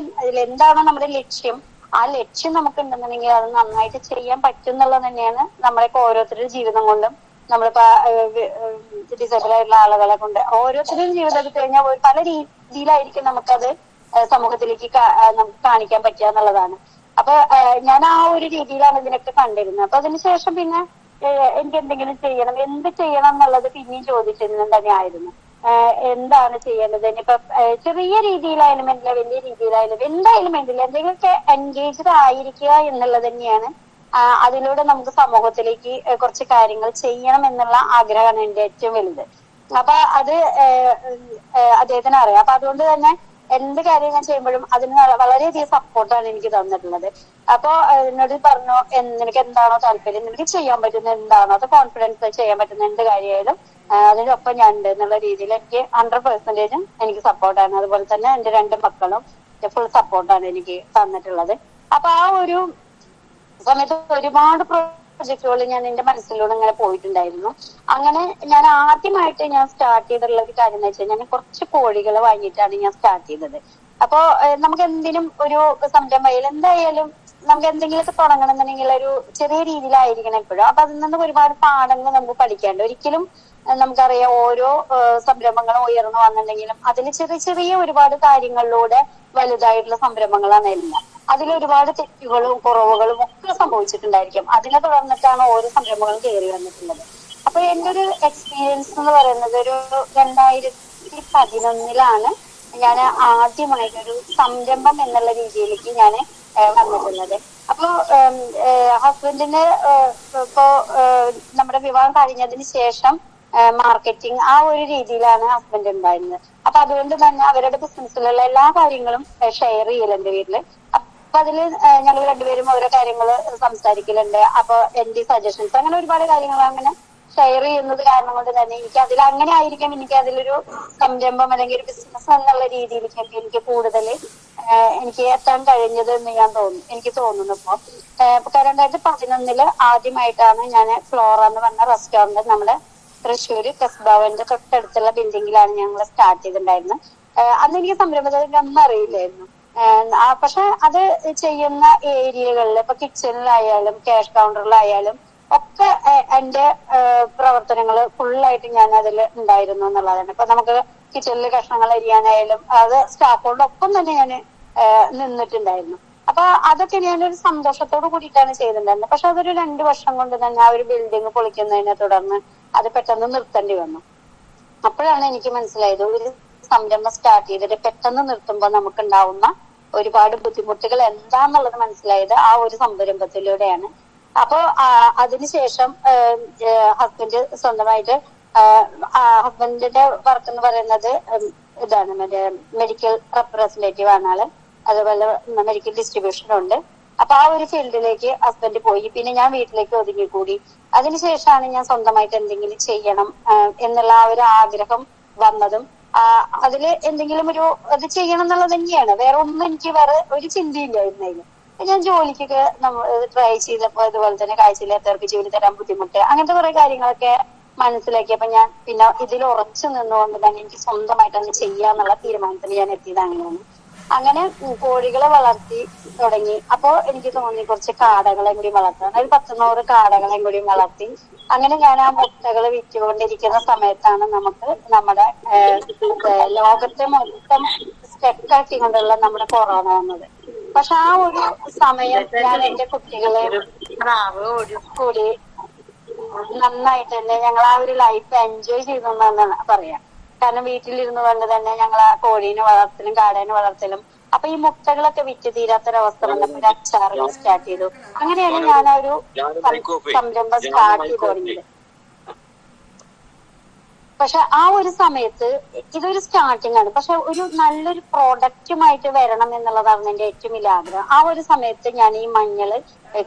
Speaker 1: എന്താണോ നമ്മുടെ ലക്ഷ്യം, ആ ലക്ഷ്യം നമുക്ക് ഉണ്ടെന്നുണ്ടെങ്കിൽ അത് നന്നായിട്ട് ചെയ്യാൻ പറ്റും എന്നുള്ളത് തന്നെയാണ് നമ്മളൊക്കെ ഓരോരുത്തരുടെ ജീവിതം കൊണ്ടും നമ്മളിപ്പോ ഡിസേബിൾ ആയിട്ടുള്ള ആളുകളെ കൊണ്ട് ഓരോരുത്തരുടെയും ജീവിതത്തിൽ കഴിഞ്ഞാൽ പല രീതിയിലായിരിക്കും നമുക്കത് സമൂഹത്തിലേക്ക് നമുക്ക് കാണിക്കാൻ പറ്റുക എന്നുള്ളതാണ്. അപ്പൊ ഞാൻ ആ ഒരു രീതിയിലാണ് ഇതിനൊക്കെ കണ്ടിരുന്നത്. അപ്പൊ അതിനുശേഷം പിന്നെ എനിക്ക് എന്തെങ്കിലും ചെയ്യണം, എന്ത് ചെയ്യണം എന്നുള്ളത് പിന്നെയും ചോദിച്ചിരുന്നത് തന്നെയായിരുന്നു. എന്താണ് ചെയ്യേണ്ടത്, ഇനിയിപ്പൊ ചെറിയ രീതിയിലായാലും വേണ്ടില്ല, വലിയ രീതിയിലായാലും എന്തായാലും വേണ്ടില്ല, എന്തെങ്കിലുമൊക്കെ എൻഗേജ്ഡ് ആയിരിക്കുക എന്നുള്ളത് തന്നെയാണ്. അതിലൂടെ നമുക്ക് സമൂഹത്തിലേക്ക് കുറച്ച് കാര്യങ്ങൾ ചെയ്യണം എന്നുള്ള ആഗ്രഹമാണ് എന്റെ ഏറ്റവും വലുത്. അപ്പൊ അത് അദ്ദേഹത്തിന് അറിയാം. അപ്പൊ അതുകൊണ്ട് തന്നെ എന്ത് കാര്യം ഞാൻ ചെയ്യുമ്പോഴും അതിന് വളരെയധികം സപ്പോർട്ടാണ് എനിക്ക് തന്നിട്ടുള്ളത്. അപ്പൊ എന്നോട് പറഞ്ഞു നിനക്ക് എന്താണോ താല്പര്യം, നിനക്ക് ചെയ്യാൻ പറ്റുന്ന എന്താണോ അത് കോൺഫിഡൻസ് ചെയ്യാൻ പറ്റുന്ന എന്ത് കാര്യമായാലും അതിനൊപ്പം ഞാൻ ഉണ്ട് എന്നുള്ള രീതിയിൽ എനിക്ക് 100% എനിക്ക് സപ്പോർട്ടാണ്. അതുപോലെ തന്നെ എന്റെ 2 മക്കളും ഫുൾ സപ്പോർട്ടാണ് എനിക്ക് തന്നിട്ടുള്ളത്. അപ്പൊ ആ ഒരു സമയത്ത് ഒരുപാട് പ്രൊജക്ടുകൾ ഞാൻ എന്റെ മനസ്സിലൂടെ ഇങ്ങനെ പോയിട്ടുണ്ടായിരുന്നു. അങ്ങനെ ഞാൻ ആദ്യമായിട്ട് ഞാൻ സ്റ്റാർട്ട് ചെയ്തിട്ടുള്ള ഒരു കാര്യം എന്ന് വെച്ചാൽ ഞാൻ കുറച്ച് കോഴികളെ വാങ്ങിയിട്ടാണ് ഞാൻ സ്റ്റാർട്ട് ചെയ്തത്. അപ്പോ നമുക്ക് എന്തിനും ഒരു സംരംഭയിൽ എന്തായാലും നമുക്ക് എന്തെങ്കിലുമൊക്കെ തുടങ്ങണമെന്നുണ്ടെങ്കിൽ ഒരു ചെറിയ രീതിയിലായിരിക്കണം എപ്പോഴും. അപ്പൊ അതിൽ നിന്ന് ഒരുപാട് പാഠങ്ങൾ നമുക്ക് പഠിക്കാണ്ട്. ഒരിക്കലും നമുക്കറിയാം ഓരോ സംരംഭങ്ങളും ഉയർന്നു വന്നിട്ടുണ്ടെങ്കിലും അതിൽ ചെറിയ ചെറിയ ഒരുപാട് കാര്യങ്ങളിലൂടെ വലുതായിട്ടുള്ള സംരംഭങ്ങളാണ് എല്ലാം. അതിലൊരുപാട് തെറ്റുകളും കുറവുകളും ഒക്കെ സംഭവിച്ചിട്ടുണ്ടായിരിക്കും. അതിനെ തുടർന്നിട്ടാണ് ഓരോ സംരംഭങ്ങളും കയറി വന്നിട്ടുള്ളത്. അപ്പൊ എന്റെ ഒരു എക്സ്പീരിയൻസ് എന്ന് പറയുന്നത് ഒരു 2011 ഞാൻ ആദ്യമായിട്ടൊരു സംരംഭം എന്നുള്ള രീതിയിലേക്ക് ഞാൻ വന്നിട്ടുള്ളത്. അപ്പൊ ഹസ്ബൻഡിന് ഇപ്പോ നമ്മുടെ വിവാഹം കഴിഞ്ഞതിന് ശേഷം മാർക്കറ്റിംഗ് ആ ഒരു രീതിയിലാണ് ഹസ്ബൻഡ് ഉണ്ടായിരുന്നത്. അപ്പൊ അതുകൊണ്ട് തന്നെ അവരുടെ ബിസിനസ്സിലുള്ള എല്ലാ കാര്യങ്ങളും ഷെയർ ചെയ്യലുണ്ട് വീട്ടില്. അപ്പൊ അതില് ഞങ്ങൾ 2 പേരും ഓരോ കാര്യങ്ങൾ സംസാരിക്കലുണ്ട്. അപ്പൊ എന്റെ സജഷൻസ് അങ്ങനെ ഒരുപാട് കാര്യങ്ങൾ അങ്ങനെ ഷെയർ ചെയ്യുന്നത് കാരണം കൊണ്ട് തന്നെ എനിക്ക് അതിൽ അങ്ങനെ ആയിരിക്കും എനിക്ക് അതിലൊരു സംരംഭം അല്ലെങ്കിൽ ഒരു ബിസിനസ് എന്നുള്ള രീതിയിലേക്കൊക്കെ എനിക്ക് കൂടുതൽ എനിക്ക് എത്താൻ കഴിഞ്ഞത് എന്ന് എനിക്ക് തോന്നുന്നു. ഇപ്പൊ 2011 ആദ്യമായിട്ടാണ് ഞാൻ ഫ്ലോറ എന്ന് പറഞ്ഞ റെസ്റ്റോറന്റ് നമ്മുടെ തൃശ്ശൂര് കസ്ബാവന്റെ തൊട്ടടുത്തുള്ള ബിൽഡിങ്ങിലാണ് ഞങ്ങൾ സ്റ്റാർട്ട് ചെയ്തിട്ടുണ്ടായിരുന്നത്. അന്ന് എനിക്ക് സംരംഭത്തിന് ഒന്നും അറിയില്ലായിരുന്നു. പക്ഷെ അത് ചെയ്യുന്ന ഏരിയകളിൽ ഇപ്പൊ കിച്ചണിലായാലും ക്യാഷ് കൗണ്ടറിലായാലും ഒക്കെ എന്റെ പ്രവർത്തനങ്ങൾ ഫുള്ളായിട്ട് ഞാൻ അതിൽ ഉണ്ടായിരുന്നു എന്നുള്ളതാണ്. ഇപ്പൊ നമുക്ക് കിച്ചണിൽ കഷ്ണങ്ങൾ അരിയാനായാലും അത് സ്റ്റാഫുകളോടൊപ്പം തന്നെ ഞാൻ നിന്നിട്ടുണ്ടായിരുന്നു. അപ്പൊ അതൊക്കെ ഞാനൊരു സന്തോഷത്തോട് കൂടിയിട്ടാണ് ചെയ്തിട്ടുണ്ടായിരുന്നത്. പക്ഷെ അതൊരു 2 വർഷം കൊണ്ട് തന്നെ ആ ഒരു ബിൽഡിംഗ് പൊളിക്കുന്നതിനെ തുടർന്ന് അത് പെട്ടെന്ന് നിർത്തേണ്ടി വന്നു. അപ്പോഴാണ് എനിക്ക് മനസ്സിലായത് ഒരു സംരംഭം സ്റ്റാർട്ട് ചെയ്തിട്ട് പെട്ടെന്ന് നിർത്തുമ്പോൾ നമുക്കുണ്ടാവുന്ന ഒരുപാട് ബുദ്ധിമുട്ടുകൾ എന്താന്നുള്ളത് മനസ്സിലായത് ആ ഒരു സംരംഭത്തിലൂടെയാണ്. അപ്പോ അതിനുശേഷം ഹസ്ബൻഡ് സ്വന്തമായിട്ട് ഹസ്ബൻഡിന്റെ വർക്ക് എന്ന് പറയുന്നത് ഇതാണ്, മറ്റേ മെഡിക്കൽ റെപ്രസെന്റേറ്റീവ് ആണ് ആള്. അതുപോലെ മെഡിക്കൽ ഡിസ്ട്രിബ്യൂഷനും ഉണ്ട്. അപ്പൊ ആ ഒരു ഫീൽഡിലേക്ക് ഹസ്ബൻഡ് പോയി. പിന്നെ ഞാൻ വീട്ടിലേക്ക് ഒതുങ്ങിക്കൂടി. അതിനുശേഷമാണ് ഞാൻ സ്വന്തമായിട്ട് എന്തെങ്കിലും ചെയ്യണം എന്നുള്ള ആ ഒരു ആഗ്രഹം വന്നതും അതില് എന്തെങ്കിലും ഒരു അത് ചെയ്യണം എന്നുള്ളത് തന്നെയാണ്. വേറെ ഒന്നും എനിക്ക് വേറെ ഒരു ചിന്തയില്ലായിരുന്നു അതിന്. ഞാൻ ജോലിക്കൊക്കെ ട്രൈ ചെയ്തപ്പോ അതുപോലെ തന്നെ കാഴ്ചയില്ലാത്തവർക്ക് ജോലി തരാൻ ബുദ്ധിമുട്ട്, അങ്ങനത്തെ കുറെ കാര്യങ്ങളൊക്കെ മനസ്സിലാക്കിയപ്പോ ഞാൻ പിന്നെ ഇതിൽ ഉറച്ചു നിന്നുകൊണ്ട് തന്നെ എനിക്ക് സ്വന്തമായിട്ട് അത് ചെയ്യാന്നുള്ള തീരുമാനത്തിൽ ഞാൻ എത്തിയത് അങ്ങനെയാണ്. അങ്ങനെ കോഴികളെ വളർത്തി തുടങ്ങി. അപ്പോ എനിക്ക് തോന്നി കുറച്ച് കാടകളെയും കൂടി വളർത്താം. ഒരു 10-100 കാടകളെയും കൂടി വളർത്തി. അങ്ങനെ ഞാൻ ആ മുട്ടകൾ വിറ്റുകൊണ്ടിരിക്കുന്ന സമയത്താണ് നമുക്ക് നമ്മുടെ ലോകത്തെ മൊത്തം സ്റ്റെക്കാക്കിക്കൊണ്ടുള്ള നമ്മുടെ കൊറോണ വന്നത്. പക്ഷെ ആ ഒരു സമയം ഞാൻ എന്റെ കുട്ടികളെ കൂടി നന്നായിട്ട് തന്നെ ഞങ്ങൾ ആ ഒരു ലൈഫ് എൻജോയ് ചെയ്തു എന്നാണ് പറയാം. കാരണം വീട്ടിലിരുന്നു കൊണ്ട് തന്നെ ഞങ്ങൾ ആ കോഴീനെ വളർത്തലും കാടേനെ വളർത്തലും. അപ്പൊ ഈ മുട്ടകളൊക്കെ വിറ്റ് തീരാത്തൊരവസ്ഥ വന്നപ്പോൾ ഒരു അച്ചാറുകൾ സ്റ്റാർട്ട് ചെയ്തു. അങ്ങനെയാണ് ഞാൻ ആ ഒരു സംരംഭം സ്റ്റാർട്ട് ചെയ്ത് തുടങ്ങിയത്. പക്ഷെ ആ ഒരു സമയത്ത് ഇതൊരു സ്റ്റാർട്ടിംഗ് ആണ്. പക്ഷെ ഒരു നല്ലൊരു പ്രോഡക്റ്റുമായിട്ട് വരണം എന്നുള്ളതാണ് എന്റെ ഏറ്റവും വലിയ ആഗ്രഹം. ആ ഒരു സമയത്ത് ഞാൻ ഈ മഞ്ഞള്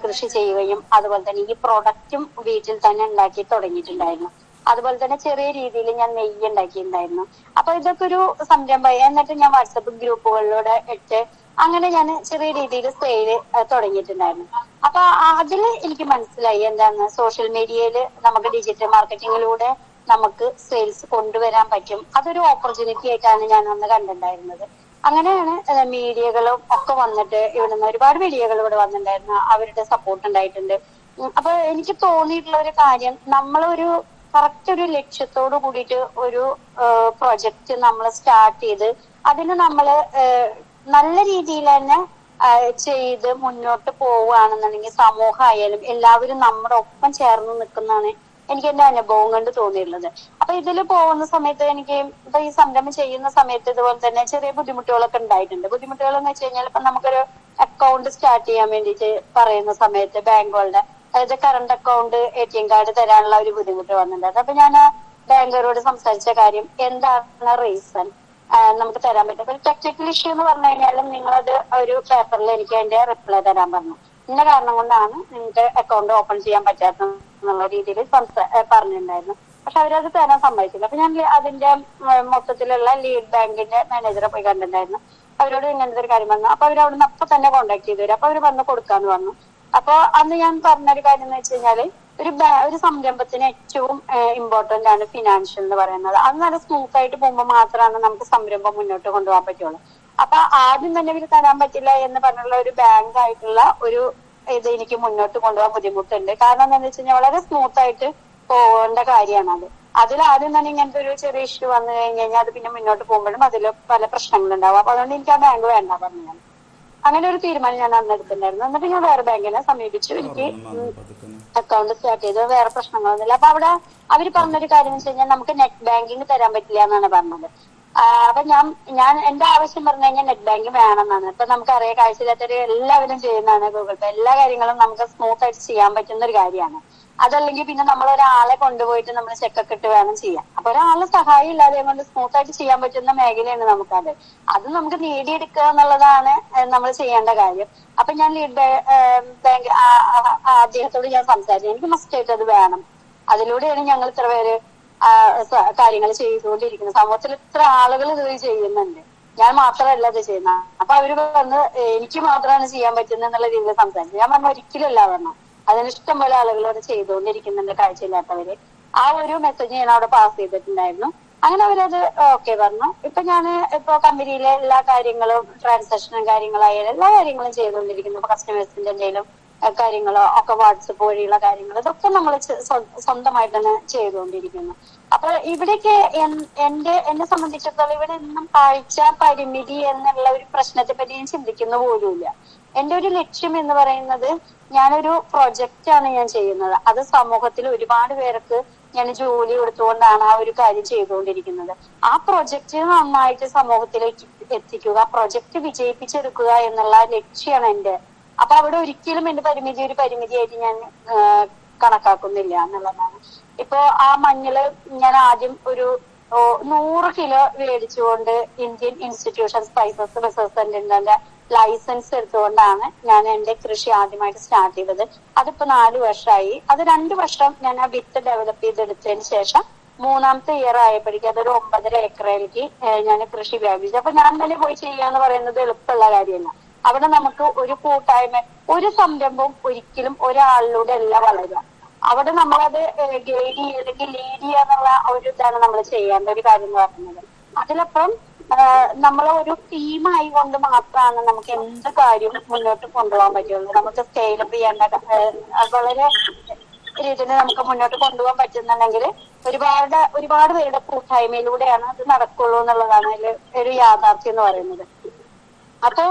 Speaker 1: കൃഷി ചെയ്യുകയും അതുപോലെ തന്നെ ഈ പ്രോഡക്റ്റും വീട്ടിൽ തന്നെ ഉണ്ടാക്കി തുടങ്ങിയിട്ടുണ്ടായിരുന്നു. അതുപോലെ തന്നെ ചെറിയ രീതിയിൽ ഞാൻ നെയ്യ് ഉണ്ടാക്കിയിട്ടുണ്ടായിരുന്നു. അപ്പൊ ഇതൊക്കെ ഒരു സംരംഭമായി. എന്നിട്ട് ഞാൻ വാട്സപ്പ് ഗ്രൂപ്പുകളിലൂടെ ഇട്ട് അങ്ങനെ ഞാൻ ചെറിയ രീതിയിൽ സെയില് തുടങ്ങിയിട്ടുണ്ടായിരുന്നു. അപ്പൊ അതില് എനിക്ക് മനസ്സിലായി എന്താണ് സോഷ്യൽ മീഡിയയില് നമുക്ക് ഡിജിറ്റൽ മാർക്കറ്റിങ്ങിലൂടെ നമുക്ക് സെയിൽസ് കൊണ്ടുവരാൻ പറ്റും. അതൊരു ഓപ്പർച്യൂണിറ്റി ആയിട്ടാണ് ഞാൻ അന്ന് കണ്ടിട്ടുണ്ടായിരുന്നത്. അങ്ങനെയാണ് മീഡിയകളും ഒക്കെ വന്നിട്ട് ഇവിടുന്ന് ഒരുപാട് മീഡിയകൾ ഇവിടെ വന്നിട്ടുണ്ടായിരുന്നു. അവരുടെ സപ്പോർട്ട് ഉണ്ടായിട്ടുണ്ട്. അപ്പൊ എനിക്ക് തോന്നിയിട്ടുള്ള ഒരു കാര്യം, നമ്മളൊരു കറക്റ്റ് ഒരു ലക്ഷ്യത്തോട് കൂടിയിട്ട് ഒരു പ്രൊജക്ട് നമ്മൾ സ്റ്റാർട്ട് ചെയ്ത് അതിന് നമ്മള് നല്ല രീതിയിൽ തന്നെ ചെയ്ത് മുന്നോട്ട് പോവുകയാണെന്നുണ്ടെങ്കിൽ സമൂഹമായാലും എല്ലാവരും നമ്മുടെ ഒപ്പം ചേർന്ന് നിൽക്കുന്നതാണ് എനിക്ക് എന്റെ അനുഭവം കൊണ്ട് തോന്നിയിട്ടുള്ളത്. അപ്പൊ ഇതിൽ പോകുന്ന സമയത്ത് എനിക്ക് ഇപ്പൊ ഈ സംരംഭം ചെയ്യുന്ന സമയത്ത് ഇതുപോലെ തന്നെ ചെറിയ ബുദ്ധിമുട്ടുകളൊക്കെ ഉണ്ടായിട്ടുണ്ട്. ബുദ്ധിമുട്ടുകൾ എന്ന് വെച്ച് കഴിഞ്ഞാൽ ഇപ്പൊ നമുക്കൊരു അക്കൗണ്ട് സ്റ്റാർട്ട് ചെയ്യാൻ വേണ്ടിയിട്ട് പറയുന്ന സമയത്ത് ബാങ്കുകളുടെ, അതായത് കറണ്ട് അക്കൗണ്ട് ATM കാർഡ് തരാനുള്ള ഒരു ബുദ്ധിമുട്ട് വന്നിട്ടുണ്ടായിരുന്നു. അപ്പൊ ഞാൻ ബാങ്കരോട് സംസാരിച്ച കാര്യം എന്താണ് റീസൺ നമുക്ക് തരാൻ പറ്റും. ഒരു ടെക്നിക്കൽ ഇഷ്യൂ എന്ന് പറഞ്ഞു കഴിഞ്ഞാലും നിങ്ങളത് ഒരു പേപ്പറിൽ എനിക്ക് അതിന്റെ റിപ്ലൈ തരാൻ പറഞ്ഞു. ഇന്ന കാരണം കൊണ്ടാണ് നിങ്ങൾക്ക് അക്കൗണ്ട് ഓപ്പൺ ചെയ്യാൻ പറ്റാത്ത എന്നുള്ള രീതിയിൽ പറഞ്ഞിട്ടുണ്ടായിരുന്നു. പക്ഷെ അവരത് തരാൻ സമ്മതിച്ചില്ല. അപ്പൊ ഞാൻ അതിന്റെ മൊത്തത്തിലുള്ള ലീഡ് ബാങ്കിന്റെ മാനേജറെ പോയി കണ്ടിട്ടുണ്ടായിരുന്നു. അവരോട് ഇങ്ങനത്തെ ഒരു കാര്യം പറഞ്ഞു. അപ്പൊ അവർ അവിടുന്ന് അപ്പൊ തന്നെ കോൺടാക്ട് ചെയ്തു തരും. അപ്പൊ അവർ വന്ന് കൊടുക്കാന്ന് പറഞ്ഞു. അപ്പൊ അന്ന് ഞാൻ പറഞ്ഞൊരു കാര്യം എന്ന് വെച്ച് കഴിഞ്ഞാല് ഒരു സംരംഭത്തിന് ഏറ്റവും ഇമ്പോർട്ടന്റ് ആണ് ഫിനാൻഷ്യൽ എന്ന് പറയുന്നത്. അത് നല്ല സ്മൂത്ത് ആയിട്ട് പോകുമ്പോൾ മാത്രമാണ് നമുക്ക് സംരംഭം മുന്നോട്ട് കൊണ്ടുപോകാൻ പറ്റുള്ളൂ. അപ്പൊ ആദ്യം തന്നെ ഇവര് തരാൻ പറ്റില്ല എന്ന് പറഞ്ഞുള്ള ഒരു ബാങ്ക് ആയിട്ടുള്ള ഒരു ഇത് എനിക്ക് മുന്നോട്ട് കൊണ്ടുപോകാൻ ബുദ്ധിമുട്ടുണ്ട്. കാരണം എന്താണെന്ന് വെച്ച് കഴിഞ്ഞാൽ വളരെ സ്മൂത്ത് ആയിട്ട് പോകേണ്ട കാര്യമാണ് അത്. അതിൽ ആദ്യം തന്നെ ഇങ്ങനത്തെ ഒരു ചെറിയ ഇഷ്യൂ വന്നു കഴിഞ്ഞാൽ അത് പിന്നെ മുന്നോട്ട് പോകുമ്പോഴും അതിൽ പല പ്രശ്നങ്ങളുണ്ടാവും. അപ്പൊ അതുകൊണ്ട് എനിക്ക് ആ ബാങ്ക് വേണ്ട പറഞ്ഞു ഞാൻ. അങ്ങനെ ഒരു തീരുമാനം ഞാൻ അന്ന് എടുത്തിട്ടുണ്ടായിരുന്നു. എന്നിട്ട് ഞാൻ വേറെ ബാങ്കിനെ സമീപിച്ചു. എനിക്ക് അക്കൗണ്ട് സ്റ്റാർട്ട് ചെയ്ത് വേറെ പ്രശ്നങ്ങളൊന്നുമില്ല. അപ്പൊ അവിടെ അവര് പറഞ്ഞൊരു കാര്യം എന്ന് വെച്ച് കഴിഞ്ഞാൽ നമുക്ക് നെറ്റ് ബാങ്കിങ് തരാൻ പറ്റില്ല എന്നാണ് പറഞ്ഞത്. അപ്പൊ ഞാൻ എന്റെ ആവശ്യം പറഞ്ഞു കഴിഞ്ഞാൽ നെറ്റ് ബാങ്കിങ് വേണമെന്നാണ്. ഇപ്പൊ നമുക്കറിയാം കാഴ്ചയില്ലാത്തവര് എല്ലാവരും ചെയ്യുന്നതാണ് ഗൂഗിൾ പേ. എല്ലാ കാര്യങ്ങളും നമുക്ക് സ്മൂത്ത് ആയിട്ട് ചെയ്യാൻ പറ്റുന്ന ഒരു കാര്യമാണ്. അതല്ലെങ്കിൽ പിന്നെ നമ്മൾ ഒരാളെ കൊണ്ടുപോയിട്ട് നമ്മൾ ചെക്കൊക്കെ ഇട്ട് വേണം ചെയ്യാൻ. അപ്പൊ ഒരാളെ സഹായം ഇല്ലാതെ കൊണ്ട് സ്മൂത്ത് ആയിട്ട് ചെയ്യാൻ പറ്റുന്ന മേഖലയാണ് നമുക്കത്. അത് നമുക്ക് നേടിയെടുക്കുക എന്നുള്ളതാണ് നമ്മൾ ചെയ്യേണ്ട കാര്യം. അപ്പൊ ഞാൻ ലീഡ് ബാങ്ക് അദ്ദേഹത്തോട് ഞാൻ സംസാരിച്ചു. എനിക്ക് മസ്റ്റ് ആയിട്ട് അത് വേണം. അതിലൂടെയാണ് ഞങ്ങൾ ഇത്ര പേര് കാര്യങ്ങൾ ചെയ്തുകൊണ്ടിരിക്കുന്നത്. സമൂഹത്തിൽ ഇത്ര ആളുകൾ ഇത് ചെയ്യുന്നുണ്ട്. ഞാൻ മാത്രമല്ല ഇത് ചെയ്യുന്നത്. അപ്പൊ അവര് വന്ന് എനിക്ക് മാത്രമാണ് ചെയ്യാൻ പറ്റുന്നത് എന്നുള്ള രീതിയിൽ സംസാരിച്ചു. ഞാൻ പറഞ്ഞ ഒരിക്കലും അല്ല പറഞ്ഞു. അതിന് ഇഷ്ടം പോലെ ആളുകൾ അത് ചെയ്തുകൊണ്ടിരിക്കുന്നുണ്ട് കാഴ്ചയില്ലാത്തവര്. ആ ഒരു മെസ്സേജ് ഞാൻ അവിടെ പാസ് ചെയ്തിട്ടുണ്ടായിരുന്നു. അങ്ങനെ അവരത് ഓക്കെ പറഞ്ഞു. ഇപ്പൊ കമ്പനിയിലെ എല്ലാ കാര്യങ്ങളും ട്രാൻസാക്ഷനും കാര്യങ്ങളായാലും എല്ലാ കാര്യങ്ങളും ചെയ്തുകൊണ്ടിരിക്കുന്നു. ഇപ്പൊ കസ്റ്റമേഴ്സിന്റെ എന്തെങ്കിലും കാര്യങ്ങളോ ഒക്കെ വാട്സപ്പ് വഴിയുള്ള കാര്യങ്ങൾ ഇതൊക്കെ നമ്മൾ സ്വന്തമായിട്ട് തന്നെ ചെയ്തുകൊണ്ടിരിക്കുന്നു. അപ്പൊ ഇവിടേക്ക് എന്നെ സംബന്ധിച്ചിടത്തോളം ഇവിടെ നിന്നും കാഴ്ച പരിമിതി എന്നുള്ള ഒരു പ്രശ്നത്തെ പറ്റി ഞാൻ ചിന്തിക്കുന്ന പോലുമില്ല. എന്റെ ഒരു ലക്ഷ്യം എന്ന് പറയുന്നത് ഞാനൊരു പ്രൊജക്റ്റാണ് ഞാൻ ചെയ്യുന്നത്. അത് സമൂഹത്തിൽ ഒരുപാട് പേർക്ക് ഞാൻ ജോലി കൊടുത്തുകൊണ്ടാണ് ആ ഒരു കാര്യം ചെയ്തുകൊണ്ടിരിക്കുന്നത്. ആ പ്രൊജക്റ്റ് നന്നായിട്ട് സമൂഹത്തിലേക്ക് എത്തിക്കുക, പ്രൊജക്റ്റ് വിജയിപ്പിച്ചെടുക്കുക എന്നുള്ള ലക്ഷ്യമാണ് എന്റെ. അപ്പൊ അവിടെ ഒരിക്കലും എന്റെ പരിമിതി ഒരു പരിമിതിയായിട്ട് ഞാൻ കണക്കാക്കുന്നില്ല എന്നുള്ളതാണ്. ഇപ്പൊ ആ മഞ്ഞള് ഞാൻ ആദ്യം ഒരു 100 കിലോ മേടിച്ചുകൊണ്ട് ഇന്ത്യൻ ഇൻസ്റ്റിറ്റ്യൂഷൻ സ്പൈസസ് റിസർച്ച് സെന്ററിന്റെ ലൈസൻസ് എടുത്തുകൊണ്ടാണ് ഞാൻ എന്റെ കൃഷി ആദ്യമായിട്ട് സ്റ്റാർട്ട് ചെയ്തത്. അതിപ്പോ 4 വർഷമായി. അത് 2 വർഷം ഞാൻ ആ വിത്ത് ഡെവലപ്പ് ചെയ്തെടുത്തതിന് ശേഷം 3ാമത്തെ ഇയർ ആയപ്പോഴേക്കും അതൊരു 9.5 ഏക്കറിലേക്ക് ഞാൻ കൃഷി വ്യാപിച്ചു. അപ്പൊ ഞാൻ തന്നെ പോയി ചെയ്യാന്ന് പറയുന്നത് എളുപ്പമുള്ള കാര്യമല്ല. അവിടെ നമുക്ക് ഒരു കൂട്ടായ്മ, ഒരു സംരംഭം ഒരിക്കലും ഒരാളിലൂടെ അല്ല വളരുക. അവിടെ നമ്മളത് ഗൈഡ് ചെയ്യണമെങ്കിൽ ലീഡ് ചെയ്യാന്നുള്ള ഒരു ഇതാണ് നമ്മൾ ചെയ്യേണ്ട ഒരു കാര്യം എന്ന് പറയുന്നത്. അതിലപ്പം നമ്മൾ ഒരു ടീമായി കൊണ്ട് മാത്രമാണ് നമുക്ക് എന്ത് കാര്യവും മുന്നോട്ട് കൊണ്ടുപോകാൻ പറ്റുള്ളൂ. നമുക്ക് സ്കെയിലപ്പ് ചെയ്യേണ്ട വളരെ രീതിയിൽ നമുക്ക് മുന്നോട്ട് കൊണ്ടുപോകാൻ പറ്റുന്നുണ്ടെങ്കിൽ ഒരുപാട് പേരുടെ കൂട്ടായ്മയിലൂടെയാണ് അത് നടക്കുള്ളൂ എന്നുള്ളതാണ് അതിൽ ഒരു യാഥാർത്ഥ്യം എന്ന് പറയുന്നത്. അപ്പൊ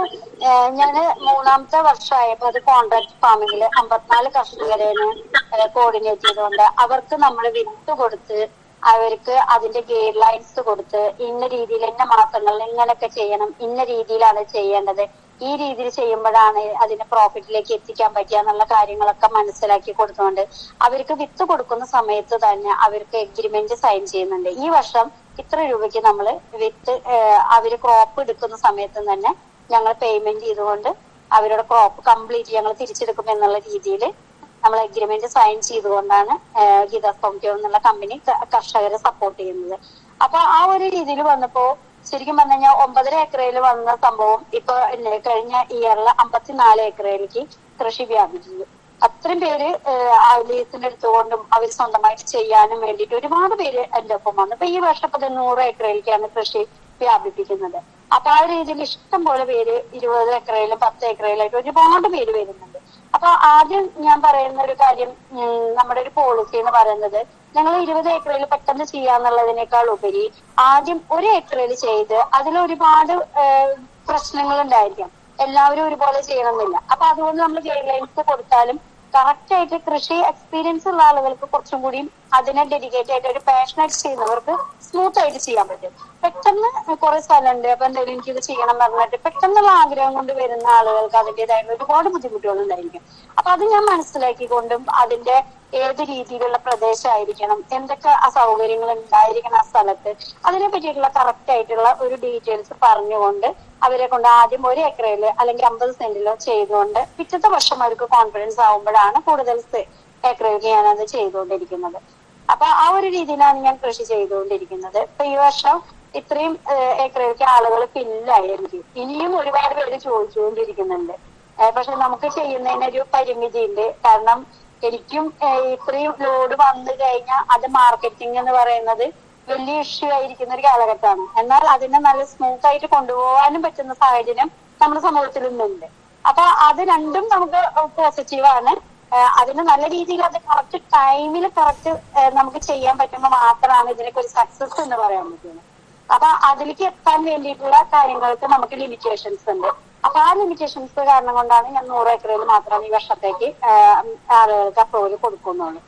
Speaker 1: ഞാന് 3ാമത്തെ വർഷമായപ്പോ അത് കോൺട്രാക്ട് ഫാമിങ്ങില് 54 കർഷകരെയാണ് കോർഡിനേറ്റ് ചെയ്തുകൊണ്ട് അവർക്ക് നമ്മൾ വിത്ത് കൊടുത്ത് അവർക്ക് അതിന്റെ ഗൈഡ് ലൈൻസ് കൊടുത്ത് ഇന്ന രീതിയിൽ ഇന്ന മാസങ്ങളിൽ ഇങ്ങനെയൊക്കെ ചെയ്യണം, ഇന്ന രീതിയിലാണ് ചെയ്യേണ്ടത്, ഈ രീതിയിൽ ചെയ്യുമ്പോഴാണ് അതിനെ പ്രോഫിറ്റിലേക്ക് എത്തിക്കാൻ പറ്റുക എന്നുള്ള കാര്യങ്ങളൊക്കെ മനസ്സിലാക്കി കൊടുത്തുകൊണ്ട് അവർക്ക് വിത്ത് കൊടുക്കുന്ന സമയത്ത് തന്നെ അവർക്ക് എഗ്രിമെന്റ് സൈൻ ചെയ്യുന്നുണ്ട്. ഈ വർഷം ഇത്ര രൂപയ്ക്ക് നമ്മൾ വിത്ത് അവര് ക്രോപ്പ് എടുക്കുന്ന സമയത്ത് തന്നെ ഞങ്ങൾ പേയ്മെന്റ് ചെയ്തുകൊണ്ട് അവരുടെ ക്രോപ്പ് കംപ്ലീറ്റ് ഞങ്ങൾ തിരിച്ചെടുക്കും എന്നുള്ള രീതിയിൽ നമ്മൾ എഗ്രിമെന്റ് സൈൻ ചെയ്തുകൊണ്ടാണ് ഗീതാസ്കോംറ്റോ എന്നുള്ള കമ്പനി കർഷകരെ സപ്പോർട്ട് ചെയ്യുന്നത്. അപ്പൊ ആ ഒരു രീതിയിൽ വന്നപ്പോ ശരിക്കും പറഞ്ഞു കഴിഞ്ഞാൽ 9.5 ഏക്കറയിൽ വന്ന സംഭവം ഇപ്പൊ കഴിഞ്ഞ ഇയറിൽ 54 ഏക്കറയിലേക്ക് കൃഷി വ്യാപിച്ചു. അത്രയും പേര് ലീസിന്റെ എടുത്തുകൊണ്ടും അവർ സ്വന്തമായിട്ട് ചെയ്യാനും വേണ്ടിയിട്ട് ഒരുപാട് പേര് എന്റെ ഒപ്പം വന്നു. ഇപ്പൊ ഈ വർഷം 100 ഏക്കറയിലേക്കാണ് കൃഷി വ്യാപിപ്പിക്കുന്നത്. അപ്പൊ ആ രീതിയിൽ ഇഷ്ടം പോലെ പേര് 20 ഏക്കറയിലും 10 ഏക്കറയിലായിട്ട് ഒരുപാട് പേര് വരുന്നുണ്ട്. അപ്പൊ ആദ്യം ഞാൻ പറയുന്ന ഒരു കാര്യം, നമ്മുടെ ഒരു പോളിസി എന്ന് പറയുന്നത് ഞങ്ങൾ 20 ഏക്കറിൽ പെട്ടെന്ന് ചെയ്യാന്നുള്ളതിനേക്കാൾ ഉപരി ആദ്യം 1 ഏക്കറിൽ ചെയ്ത് അതിൽ ഒരുപാട് പ്രശ്നങ്ങൾ ഉണ്ടായിരിക്കാം. എല്ലാവരും ഒരുപോലെ ചെയ്യണമെന്നില്ല. അപ്പൊ അതുകൊണ്ട് നമ്മൾ ഗൈഡ് ലൈൻസ് കൊടുത്താലും കറക്റ്റ് ആയിട്ട് കൃഷി എക്സ്പീരിയൻസ് ഉള്ള ആളുകൾക്ക് കുറച്ചും കൂടി അതിനെ ഡെഡിക്കേറ്റ് ആയിട്ട് ഒരു പാഷനായിട്ട് ചെയ്യുന്നവർക്ക് സ്മൂത്ത് ആയിട്ട് ചെയ്യാൻ പറ്റും. പെട്ടെന്ന് കുറെ സ്ഥലമുണ്ട് അപ്പൊ എന്തായാലും എനിക്കിത് ചെയ്യണം എന്ന് പറഞ്ഞിട്ട് പെട്ടെന്നുള്ള ആഗ്രഹം കൊണ്ട് വരുന്ന ആളുകൾക്ക് അതിൻ്റെതായിട്ടുള്ള ഒരുപാട് ബുദ്ധിമുട്ടുകൾ ഉണ്ടായിരിക്കും. അപ്പൊ അത് ഞാൻ മനസ്സിലാക്കിക്കൊണ്ടും അതിന്റെ ഏത് രീതിയിലുള്ള പ്രദേശമായിരിക്കണം, എന്തൊക്കെ അസൗകര്യങ്ങൾ ഉണ്ടായിരിക്കണം ആ സ്ഥലത്ത്, അതിനെ പറ്റിയിട്ടുള്ള കറക്റ്റ് ആയിട്ടുള്ള ഒരു ഡീറ്റെയിൽസ് പറഞ്ഞുകൊണ്ട് അവരെ കൊണ്ട് ആദ്യം 1 ഏക്കറിൽ അല്ലെങ്കിൽ 50 സെന്റിലോ ചെയ്തുകൊണ്ട് പിറ്റത്തെ വർഷം അവർക്ക് കോൺഫിഡൻസ് ആവുമ്പോഴാണ് കൂടുതൽ ഏക്കറിലേക്ക് ഞാനത് ചെയ്തുകൊണ്ടിരിക്കുന്നത്. അപ്പൊ ആ ഒരു രീതിയിലാണ് ഞാൻ കൃഷി ചെയ്തുകൊണ്ടിരിക്കുന്നത്. ഇപ്പൊ ഈ വർഷം ഇത്രയും ഏക്കറിലേക്ക് ആളുകൾ ഫില്ലായിരിക്കും. ഇനിയും ഒരുപാട് പേര് ചോദിച്ചുകൊണ്ടിരിക്കുന്നുണ്ട്. പക്ഷെ നമുക്ക് ചെയ്യുന്നതിനൊരു പരിമിതി ഉണ്ട്. കാരണം എനിക്കും ഇത്രയും ലോഡ് വന്നു കഴിഞ്ഞാൽ അത് മാർക്കറ്റിംഗ് എന്ന് പറയുന്നത് വലിയ ഇഷ്യൂ ആയിരിക്കുന്ന ഒരു കാലഘട്ടമാണ്. എന്നാൽ അതിനെ നല്ല സ്മൂത്ത് ആയിട്ട് കൊണ്ടുപോകാനും പറ്റുന്ന സാഹചര്യം നമ്മുടെ സമൂഹത്തിൽ ഇന്നുണ്ട്. അപ്പൊ അത് രണ്ടും നമുക്ക് പോസിറ്റീവാണ്. അതിന് നല്ല രീതിയിൽ അത് കറക്റ്റ് ടൈമിൽ കറക്റ്റ് നമുക്ക് ചെയ്യാൻ പറ്റുമ്പോൾ മാത്രമാണ് ഇതിനൊക്കെ ഒരു സക്സസ് എന്ന് പറയാൻ പറ്റുന്നത്. അപ്പൊ അതിലേക്ക് എത്താൻ വേണ്ടിയിട്ടുള്ള കാര്യങ്ങൾക്ക് നമുക്ക് ലിമിറ്റേഷൻസ് ഉണ്ട്. അപ്പൊ ആ ലിമിറ്റേഷൻസ് കാരണം കൊണ്ടാണ് ഞാൻ 100 ഏക്കറിൽ മാത്രം ഈ വർഷത്തേക്ക് ആളുകൾക്ക് അപ്രൂവൽ കൊടുക്കുന്നുള്ളൂ.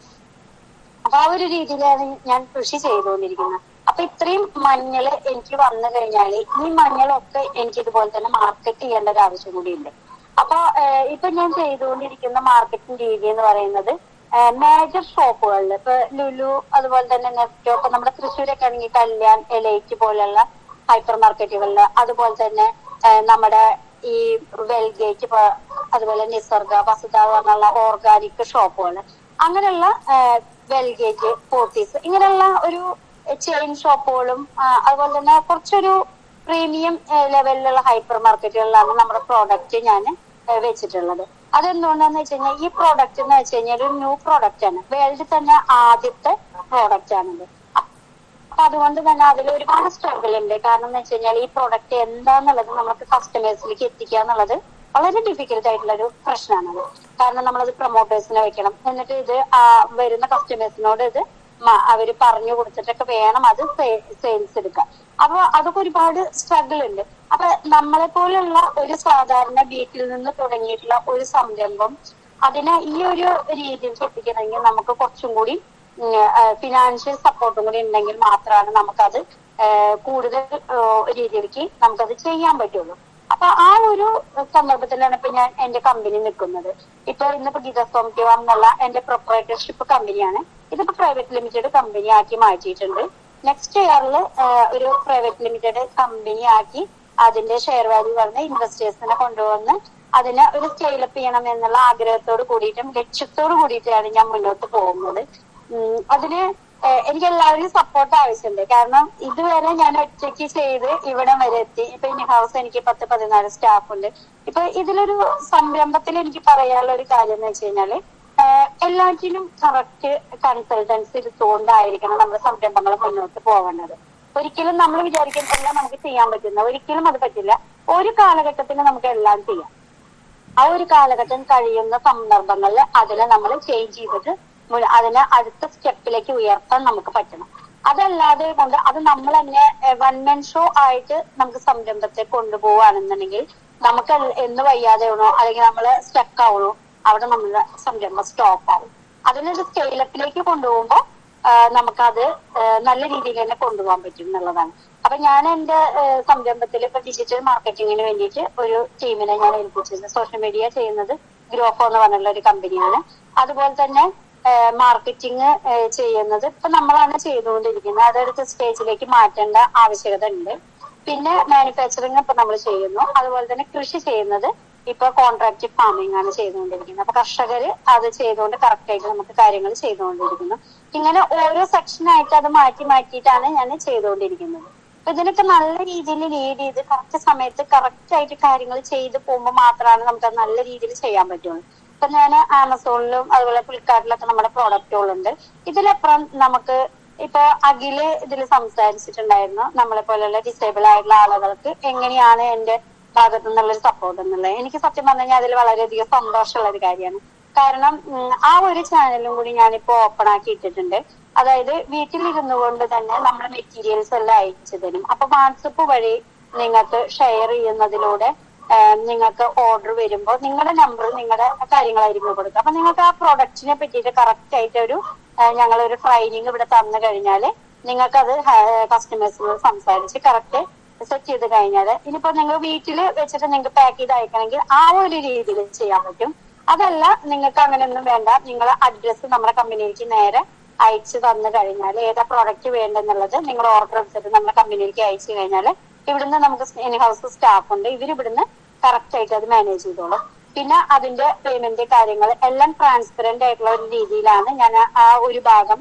Speaker 1: അപ്പൊ ആ ഒരു രീതിയിലാണ് ഞാൻ കൃഷി ചെയ്തുകൊണ്ടിരിക്കുന്നത്. അപ്പൊ ഇത്രയും മഞ്ഞള് എനിക്ക് വന്നു കഴിഞ്ഞാൽ ഈ മഞ്ഞളൊക്കെ എനിക്ക് ഇതുപോലെ തന്നെ മാർക്കറ്റ് ചെയ്യേണ്ട ഒരു ആവശ്യം കൂടി ഉണ്ട്. അപ്പൊ ഇപ്പൊ ഞാൻ ചെയ്തുകൊണ്ടിരിക്കുന്ന മാർക്കറ്റിംഗ് രീതി എന്ന് പറയുന്നത് മേജർ ഷോപ്പുകളിൽ ഇപ്പൊ ലുലു അതുപോലെ തന്നെ നെസ്റ്റോ, ഇപ്പൊ നമ്മുടെ തൃശ്ശൂരൊക്കെ ആണെങ്കിൽ കല്യാൺ, എലൈറ്റ് പോലുള്ള ഹൈപ്പർ മാർക്കറ്റുകളില്, അതുപോലെ തന്നെ നമ്മുടെ ഈ വെൽഗേറ്റ്, അതുപോലെ നിസർഗ, വസുധ പറഞ്ഞുള്ള ഓർഗാനിക് ഷോപ്പുകൾ, അങ്ങനെയുള്ള വെൽഗേറ്റ്, പോത്തീസ്, ഇങ്ങനെയുള്ള ഒരു ചെയിൻ ഷോപ്പുകളും അതുപോലെ തന്നെ കുറച്ചൊരു പ്രീമിയം ലെവലിലുള്ള ഹൈപ്പർ മാർക്കറ്റുകളിലാണ് നമ്മുടെ പ്രോഡക്റ്റ് ഞാൻ വെച്ചിട്ടുള്ളത്. അതെന്തുകൊണ്ടാന്ന് വെച്ച് കഴിഞ്ഞാൽ ഈ പ്രോഡക്റ്റ് എന്ന് വെച്ച് കഴിഞ്ഞാൽ ഒരു ന്യൂ പ്രോഡക്റ്റ് ആണ്. വേൾഡിൽ തന്നെ ആദ്യത്തെ പ്രോഡക്റ്റ് ആണിത്. അപ്പൊ അതുകൊണ്ട് തന്നെ അതിൽ ഒരുപാട് സ്ട്രഗിൾ ഉണ്ട്. കാരണം എന്ന് വെച്ച് കഴിഞ്ഞാൽ ഈ പ്രോഡക്റ്റ് എന്താന്നുള്ളത് നമുക്ക് കസ്റ്റമേഴ്സിലേക്ക് എത്തിക്കുക എന്നുള്ളത് വളരെ ഡിഫിക്കൽട്ട് ആയിട്ടുള്ള ഒരു പ്രശ്നമാണ്. കാരണം നമ്മളത് പ്രൊമോട്ടേഴ്സിനെ വെക്കണം, എന്നിട്ട് ഇത് വരുന്ന കസ്റ്റമേഴ്സിനോട് ഇത് അവര് പറഞ്ഞു കൊടുത്തിട്ടൊക്കെ വേണം അത് സെയിൽസ് എടുക്കാൻ. അപ്പൊ അതൊക്കെ ഒരുപാട് സ്ട്രഗിൾ ഉണ്ട്. അപ്പൊ നമ്മളെ പോലുള്ള ഒരു സാധാരണ വീട്ടിൽ നിന്ന് തുടങ്ങിയിട്ടുള്ള ഒരു സംരംഭം അതിനെ ഈ ഒരു രീതിയിൽ എത്തിക്കണമെങ്കിൽ നമുക്ക് കുറച്ചും കൂടി ഫിനാൻഷ്യൽ സപ്പോർട്ടും കൂടി ഉണ്ടെങ്കിൽ മാത്രമാണ് നമുക്കത് കൂടുതൽ രീതിയിലേക്ക് നമുക്കത് ചെയ്യാൻ പറ്റുള്ളൂ. അപ്പൊ ആ ഒരു സന്ദർഭത്തിലാണ് ഇപ്പൊ ഞാൻ എന്റെ കമ്പനി നിൽക്കുന്നത്. ഇന്നിപ്പോ ഗീതസോംറ്റി എന്നുള്ള എന്റെ പ്രൊപ്പറേറ്റർഷിപ്പ് കമ്പനിയാണ്. ഇതിപ്പോ പ്രൈവറ്റ് ലിമിറ്റഡ് കമ്പനി ആക്കി മാറ്റിയിട്ടുണ്ട്. നെക്സ്റ്റ് ഇയറിൽ ഒരു പ്രൈവറ്റ് ലിമിറ്റഡ് കമ്പനി ആക്കി അതിന്റെ ഷെയർ വാല്യൂ പറഞ്ഞ ഇൻവെസ്റ്റേഴ്സിനെ കൊണ്ടുവന്ന് അതിനെ ഒരു സ്കെയിലപ്പ് ചെയ്യണം എന്നുള്ള ആഗ്രഹത്തോട് കൂടിയിട്ടും ലക്ഷ്യത്തോട് കൂടിയിട്ടാണ് ഞാൻ മുന്നോട്ട് പോകുന്നത്. അതിന് എനിക്ക് എല്ലാവരും സപ്പോർട്ട് ആവശ്യമുണ്ട്. കാരണം ഇതുവരെ ഞാൻ ഒറ്റയ്ക്ക് ചെയ്ത് ഇവിടെ വരെ എത്തി. ഇപ്പൊ ഇൻ ഹൗസ് എനിക്ക് 10-14 സ്റ്റാഫ് ഉണ്ട്. ഇപ്പൊ ഇതിലൊരു സംരംഭത്തിൽ എനിക്ക് പറയാനുള്ള ഒരു കാര്യം എന്ന് വെച്ച് കഴിഞ്ഞാല് എല്ലാറ്റിനും കറക്റ്റ് കൺസൾട്ടൻസി എടുത്തുകൊണ്ടായിരിക്കണം നമ്മുടെ സംരംഭങ്ങൾ മുന്നോട്ട് പോകേണ്ടത്. ഒരിക്കലും നമ്മൾ വിചാരിക്കുമ്പോൾ നമുക്ക് ചെയ്യാൻ പറ്റുന്ന ഒരിക്കലും അത് പറ്റില്ല. ഒരു കാലഘട്ടത്തിൽ നമുക്ക് എല്ലാം ചെയ്യാം. ആ ഒരു കാലഘട്ടം കഴിയുന്ന സന്ദർഭങ്ങളിൽ അതിനെ നമ്മൾ ചേഞ്ച് ചെയ്തിട്ട് അതിനെ അടുത്ത സ്റ്റെപ്പിലേക്ക് ഉയർത്താൻ നമുക്ക് പറ്റണം. അതല്ലാതെ കൊണ്ട് അത് നമ്മൾ തന്നെ വൺ മാൻ ഷോ ആയിട്ട് നമുക്ക് സംരംഭത്തെ കൊണ്ടുപോവുകയാണെന്നുണ്ടെങ്കിൽ നമുക്ക് എന്ന് വയ്യാതെയാണോ അല്ലെങ്കിൽ നമ്മൾ സ്റ്റക്ക് ആവണോ അവിടെ നമ്മുടെ സംരംഭം സ്റ്റോപ്പ് ആവും. അതിനൊരു സ്കെയിലപ്പിലേക്ക് കൊണ്ടുപോകുമ്പോൾ നമുക്കത് നല്ല രീതിയിൽ തന്നെ കൊണ്ടുപോകാൻ പറ്റും എന്നുള്ളതാണ്. അപ്പൊ ഞാൻ എന്റെ സംരംഭത്തിൽ ഇപ്പൊ ഡിജിറ്റൽ മാർക്കറ്റിങ്ങിന് വേണ്ടിയിട്ട് ഒരു ടീമിനെ ഞാൻ ഏൽപ്പിച്ചിരുന്നു. സോഷ്യൽ മീഡിയ ചെയ്യുന്നത് ഗ്രോഫോ എന്ന് പറഞ്ഞുള്ള ഒരു കമ്പനിയാണ്. അതുപോലെ തന്നെ മാർക്കറ്റിംഗ് ചെയ്യുന്നത് ഇപ്പൊ നമ്മളാണ് ചെയ്തുകൊണ്ടിരിക്കുന്നത്. അതെടുത്ത് സ്റ്റേജിലേക്ക് മാറ്റേണ്ട ആവശ്യകത ഉണ്ട്. പിന്നെ മാനുഫാക്ചറിങ് ഇപ്പൊ നമ്മൾ ചെയ്യുന്നു. അതുപോലെ തന്നെ കൃഷി ചെയ്യുന്നത് ഇപ്പൊ കോൺട്രാക്ട് ഫാമിംഗ് ആണ് ചെയ്തുകൊണ്ടിരിക്കുന്നത്. അപ്പൊ കർഷകര് അത് ചെയ്തുകൊണ്ട് കറക്റ്റ് ആയിട്ട് നമുക്ക് കാര്യങ്ങൾ ചെയ്തുകൊണ്ടിരിക്കുന്നു. ഇങ്ങനെ ഓരോ സെക്ഷനായിട്ട് അത് മാറ്റിയിട്ടാണ് ഞാൻ ചെയ്തുകൊണ്ടിരിക്കുന്നത്. അപ്പൊ ഇതിനൊക്കെ നല്ല രീതിയിൽ ലീഡ് ചെയ്ത് കറക്റ്റ് സമയത്ത് കറക്റ്റ് ആയിട്ട് കാര്യങ്ങൾ ചെയ്ത് പോകുമ്പോൾ മാത്രമാണ് നമുക്ക് അത് നല്ല രീതിയിൽ ചെയ്യാൻ പറ്റുള്ളൂ. ഇപ്പൊ ഞാൻ ആമസോണിലും അതുപോലെ ഫ്ലിപ്കാർട്ടിലൊക്കെ നമ്മുടെ പ്രോഡക്റ്റുകളുണ്ട്. ഇതിലപ്പുറം നമുക്ക് ഇപ്പൊ അഖില് ഇതിൽ സംസാരിച്ചിട്ടുണ്ടായിരുന്നു നമ്മളെ പോലെയുള്ള ഡിസേബിൾ ആയിട്ടുള്ള ആളുകൾക്ക് എങ്ങനെയാണ് എന്റെ ഭാഗത്തു നിന്നുള്ളൊരു സപ്പോർട്ട് എന്നുള്ളത്. എനിക്ക് സത്യം പറഞ്ഞു കഴിഞ്ഞാൽ അതിൽ വളരെയധികം സന്തോഷമുള്ള ഒരു കാര്യമാണ്. കാരണം ആ ഒരു ചാനലും കൂടി ഞാനിപ്പോ ഓപ്പൺ ആക്കി ഇട്ടിട്ടുണ്ട്. അതായത് വീട്ടിലിരുന്നു കൊണ്ട് തന്നെ നമ്മുടെ മെറ്റീരിയൽസ് എല്ലാം അയച്ചു തരും. അപ്പൊ വാട്സപ്പ് വഴി നിങ്ങൾക്ക് ഷെയർ ചെയ്യുന്നതിലൂടെ നിങ്ങൾക്ക് ഓർഡർ വരുമ്പോൾ നിങ്ങളുടെ നമ്പർ നിങ്ങളുടെ കാര്യങ്ങളായിരിക്കും കൊടുക്കുക. അപ്പൊ നിങ്ങൾക്ക് ആ പ്രൊഡക്റ്റിനെ പറ്റിയിട്ട് കറക്റ്റ് ആയിട്ട് ഞങ്ങളൊരു ട്രെയിനിങ് ഇവിടെ തന്നു കഴിഞ്ഞാൽ നിങ്ങൾക്കത് കസ്റ്റമേഴ്സിനോട് സംസാരിച്ച് കറക്റ്റ് സെറ്റ് ചെയ്ത് കഴിഞ്ഞാൽ ഇനിയിപ്പോ നിങ്ങൾ വീട്ടിൽ വെച്ചിട്ട് നിങ്ങൾക്ക് പാക്ക് ചെയ്ത് അയക്കണമെങ്കിൽ ആ ഒരു രീതിയിൽ ചെയ്യാൻ പറ്റും. അതല്ല നിങ്ങൾക്ക് അങ്ങനെയൊന്നും വേണ്ട, നിങ്ങളെ അഡ്രസ്സ് നമ്മുടെ കമ്പനിയിലേക്ക് നേരെ അയച്ചു തന്നു കഴിഞ്ഞാൽ ഏതാ പ്രോഡക്റ്റ് വേണ്ടെന്നുള്ളത് നിങ്ങൾ ഓർഡർ എടുത്തിട്ട് നമ്മുടെ കമ്പനിയിലേക്ക് അയച്ചു കഴിഞ്ഞാൽ ഇവിടുന്ന് നമുക്ക് ഇൻ ഹൗസ് സ്റ്റാഫ് ഉണ്ട്. ഇവരിവിടുന്ന് കറക്റ്റ് ആയിട്ട് അത് മാനേജ് ചെയ്തോളും. പിന്നെ അതിന്റെ പേയ്മെന്റ് കാര്യങ്ങൾ എല്ലാം ട്രാൻസ്പെറന്റ് ആയിട്ടുള്ള ഒരു രീതിയിലാണ് ഞാൻ ആ ഒരു ഭാഗം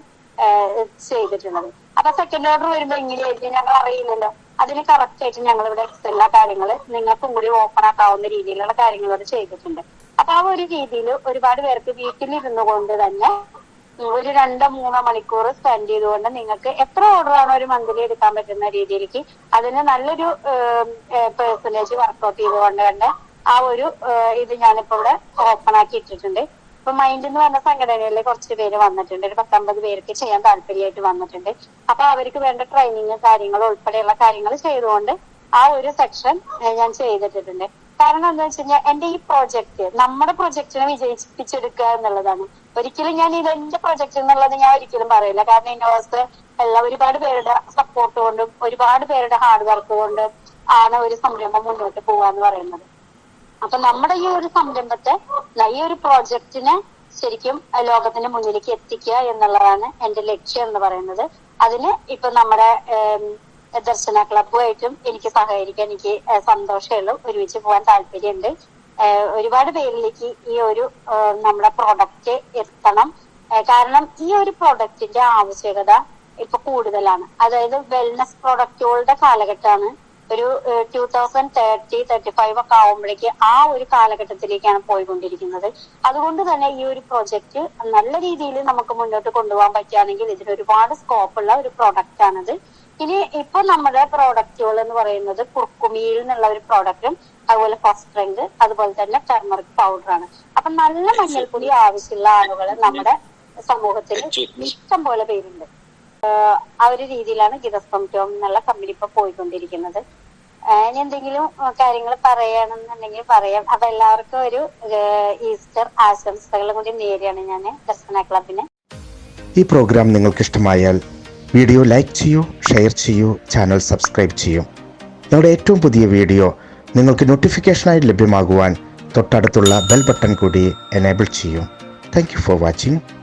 Speaker 1: ചെയ്തിട്ടുള്ളത്. അപ്പൊ സെക്കൻഡ് ഓർഡർ വരുമ്പോ എങ്ങനെയായിരിക്കും ഞങ്ങൾ അറിയില്ലല്ലോ. അതിന് കറക്റ്റ് ആയിട്ട് ഞങ്ങൾ ഇവിടെ എല്ലാ കാര്യങ്ങൾ നിങ്ങൾക്കും കൂടി ഓപ്പൺ ആക്കാവുന്ന രീതിയിലുള്ള കാര്യങ്ങളോട് ചെയ്തിട്ടുണ്ട്. അപ്പൊ ആ ഒരു രീതിയിൽ ഒരുപാട് പേർക്ക് വീട്ടിലിരുന്നു കൊണ്ട് തന്നെ ഒരു 2-3 മണിക്കൂർ സ്പെൻഡ് ചെയ്തുകൊണ്ട് നിങ്ങൾക്ക് എത്ര ഓർഡർ ആണോ ഒരു മന്ത്ലി എടുക്കാൻ പറ്റുന്ന രീതിയിലേക്ക് അതിന് നല്ലൊരു പെർസെന്റേജ് വർക്ക്ഔട്ട് ചെയ്തുകൊണ്ട് തന്നെ ആ ഒരു ഇത് ഞാനിപ്പോ ഇവിടെ ഓപ്പൺ ആക്കി ഇട്ടിട്ടുണ്ട്. ഇപ്പൊ മൈൻഡ് എന്ന് പറഞ്ഞ സംഘടനയിലെ കുറച്ച് പേര് വന്നിട്ടുണ്ട്. ഒരു 19 പേർക്ക് ചെയ്യാൻ താല്പര്യമായിട്ട് വന്നിട്ടുണ്ട്. അപ്പൊ അവർക്ക് വേണ്ട ട്രെയിനിങ് കാര്യങ്ങൾ ഉൾപ്പെടെയുള്ള കാര്യങ്ങൾ ചെയ്തുകൊണ്ട് ആ ഒരു സെക്ഷൻ ഞാൻ ചെയ്തിട്ടുണ്ട്. കാരണം എന്താ വെച്ച് കഴിഞ്ഞാൽ എന്റെ ഈ പ്രോജക്റ്റ് നമ്മുടെ പ്രൊജക്റ്റിനെ വിജയിപ്പിച്ചെടുക്കുക എന്നുള്ളതാണ്. ഒരിക്കലും ഞാൻ ഇത് എന്റെ പ്രൊജക്ട് എന്നുള്ളത് ഞാൻ ഒരിക്കലും പറയില്ല. കാരണം ഇന്നോവേഴ്സ് എല്ലാം ഒരുപാട് പേരുടെ സപ്പോർട്ട് കൊണ്ടും ഒരുപാട് പേരുടെ ഹാർഡ് വർക്ക് കൊണ്ട് ആണ് ഒരു സംരംഭം മുന്നോട്ട് പോവാന്ന് പറയുന്നത്. അപ്പൊ നമ്മുടെ ഈ ഒരു സംരംഭത്തെ ഈ ഒരു പ്രോജക്റ്റിനെ ശരിക്കും ലോകത്തിന്റെ മുന്നിലേക്ക് എത്തിക്കുക എന്നുള്ളതാണ് എന്റെ ലക്ഷ്യം എന്ന് പറയുന്നത്. അതിന് ഇപ്പൊ നമ്മുടെ ദർശന ക്ലബുമായിട്ടും എനിക്ക് സഹകരിക്കാൻ എനിക്ക് സന്തോഷമുള്ളൂ. ഒരുമിച്ച് പോകാൻ താല്പര്യമുണ്ട്. ഒരുപാട് പേരിലേക്ക് ഈ ഒരു നമ്മുടെ പ്രോഡക്റ്റ് എത്തണം. കാരണം ഈ ഒരു പ്രോഡക്റ്റിന്റെ ആവശ്യകത ഇപ്പൊ കൂടുതലാണ്. അതായത് വെൽനസ് പ്രോഡക്റ്റുകളുടെ കാലഘട്ടമാണ്. ഒരു 2035 ഒക്കെ ആവുമ്പോഴേക്ക് ആ ഒരു കാലഘട്ടത്തിലേക്കാണ് പോയിക്കൊണ്ടിരിക്കുന്നത്. അതുകൊണ്ട് തന്നെ ഈ ഒരു പ്രൊജക്ട് നല്ല രീതിയിൽ നമുക്ക് മുന്നോട്ട് കൊണ്ടുപോകാൻ പറ്റുകയാണെങ്കിൽ ഇതിന് ഒരുപാട് സ്കോപ്പുള്ള ഒരു പ്രൊഡക്റ്റ് ആണിത്. ഇനി ഇപ്പൊ നമ്മുടെ പ്രോഡക്റ്റുകൾ എന്ന് പറയുന്നത് കുർക്കുമിയിൽ നിന്നുള്ള ഒരു പ്രോഡക്റ്റും അതുപോലെ ഫസ്റ്റ് ഡ്രിങ്ക് അതുപോലെ തന്നെ ടർമറിക് പൗഡറാണ്. അപ്പൊ നല്ല മഞ്ഞൾപ്പൊടി ആവശ്യമുള്ള ആളുകൾ നമ്മുടെ സമൂഹത്തിൽ ഇഷ്ടം പോലെ പേരുണ്ട്. ആ ഒരു രീതിയിലാണ് ഗിതസ്പം ടോം എന്നുള്ള കമ്പനി ഇപ്പൊ പോയിക്കൊണ്ടിരിക്കുന്നത്. ഇനി എന്തെങ്കിലും കാര്യങ്ങൾ പറയണമെന്നുണ്ടെങ്കിൽ പറയാം. അപ്പൊ എല്ലാവർക്കും ഒരു ഈസ്റ്റർ ആശംസകൾ കൂടി നേരെയാണ് ഞാൻ ദർശന ക്ലബിന്.
Speaker 2: ഈ പ്രോഗ്രാം നിങ്ങൾക്ക് ഇഷ്ടമായാൽ വീഡിയോ ലൈക്ക് ചെയ്യൂ, ഷെയർ ചെയ്യൂ, ചാനൽ സബ്സ്ക്രൈബ് ചെയ്യൂ. ഞങ്ങളുടെ ഏറ്റവും പുതിയ വീഡിയോ നിങ്ങൾക്ക് നോട്ടിഫിക്കേഷനായി ലഭ്യമാകുവാൻ തൊട്ടടുത്തുള്ള ബെൽ ബട്ടൺ കൂടി എനേബിൾ ചെയ്യൂ. Thank you for watching.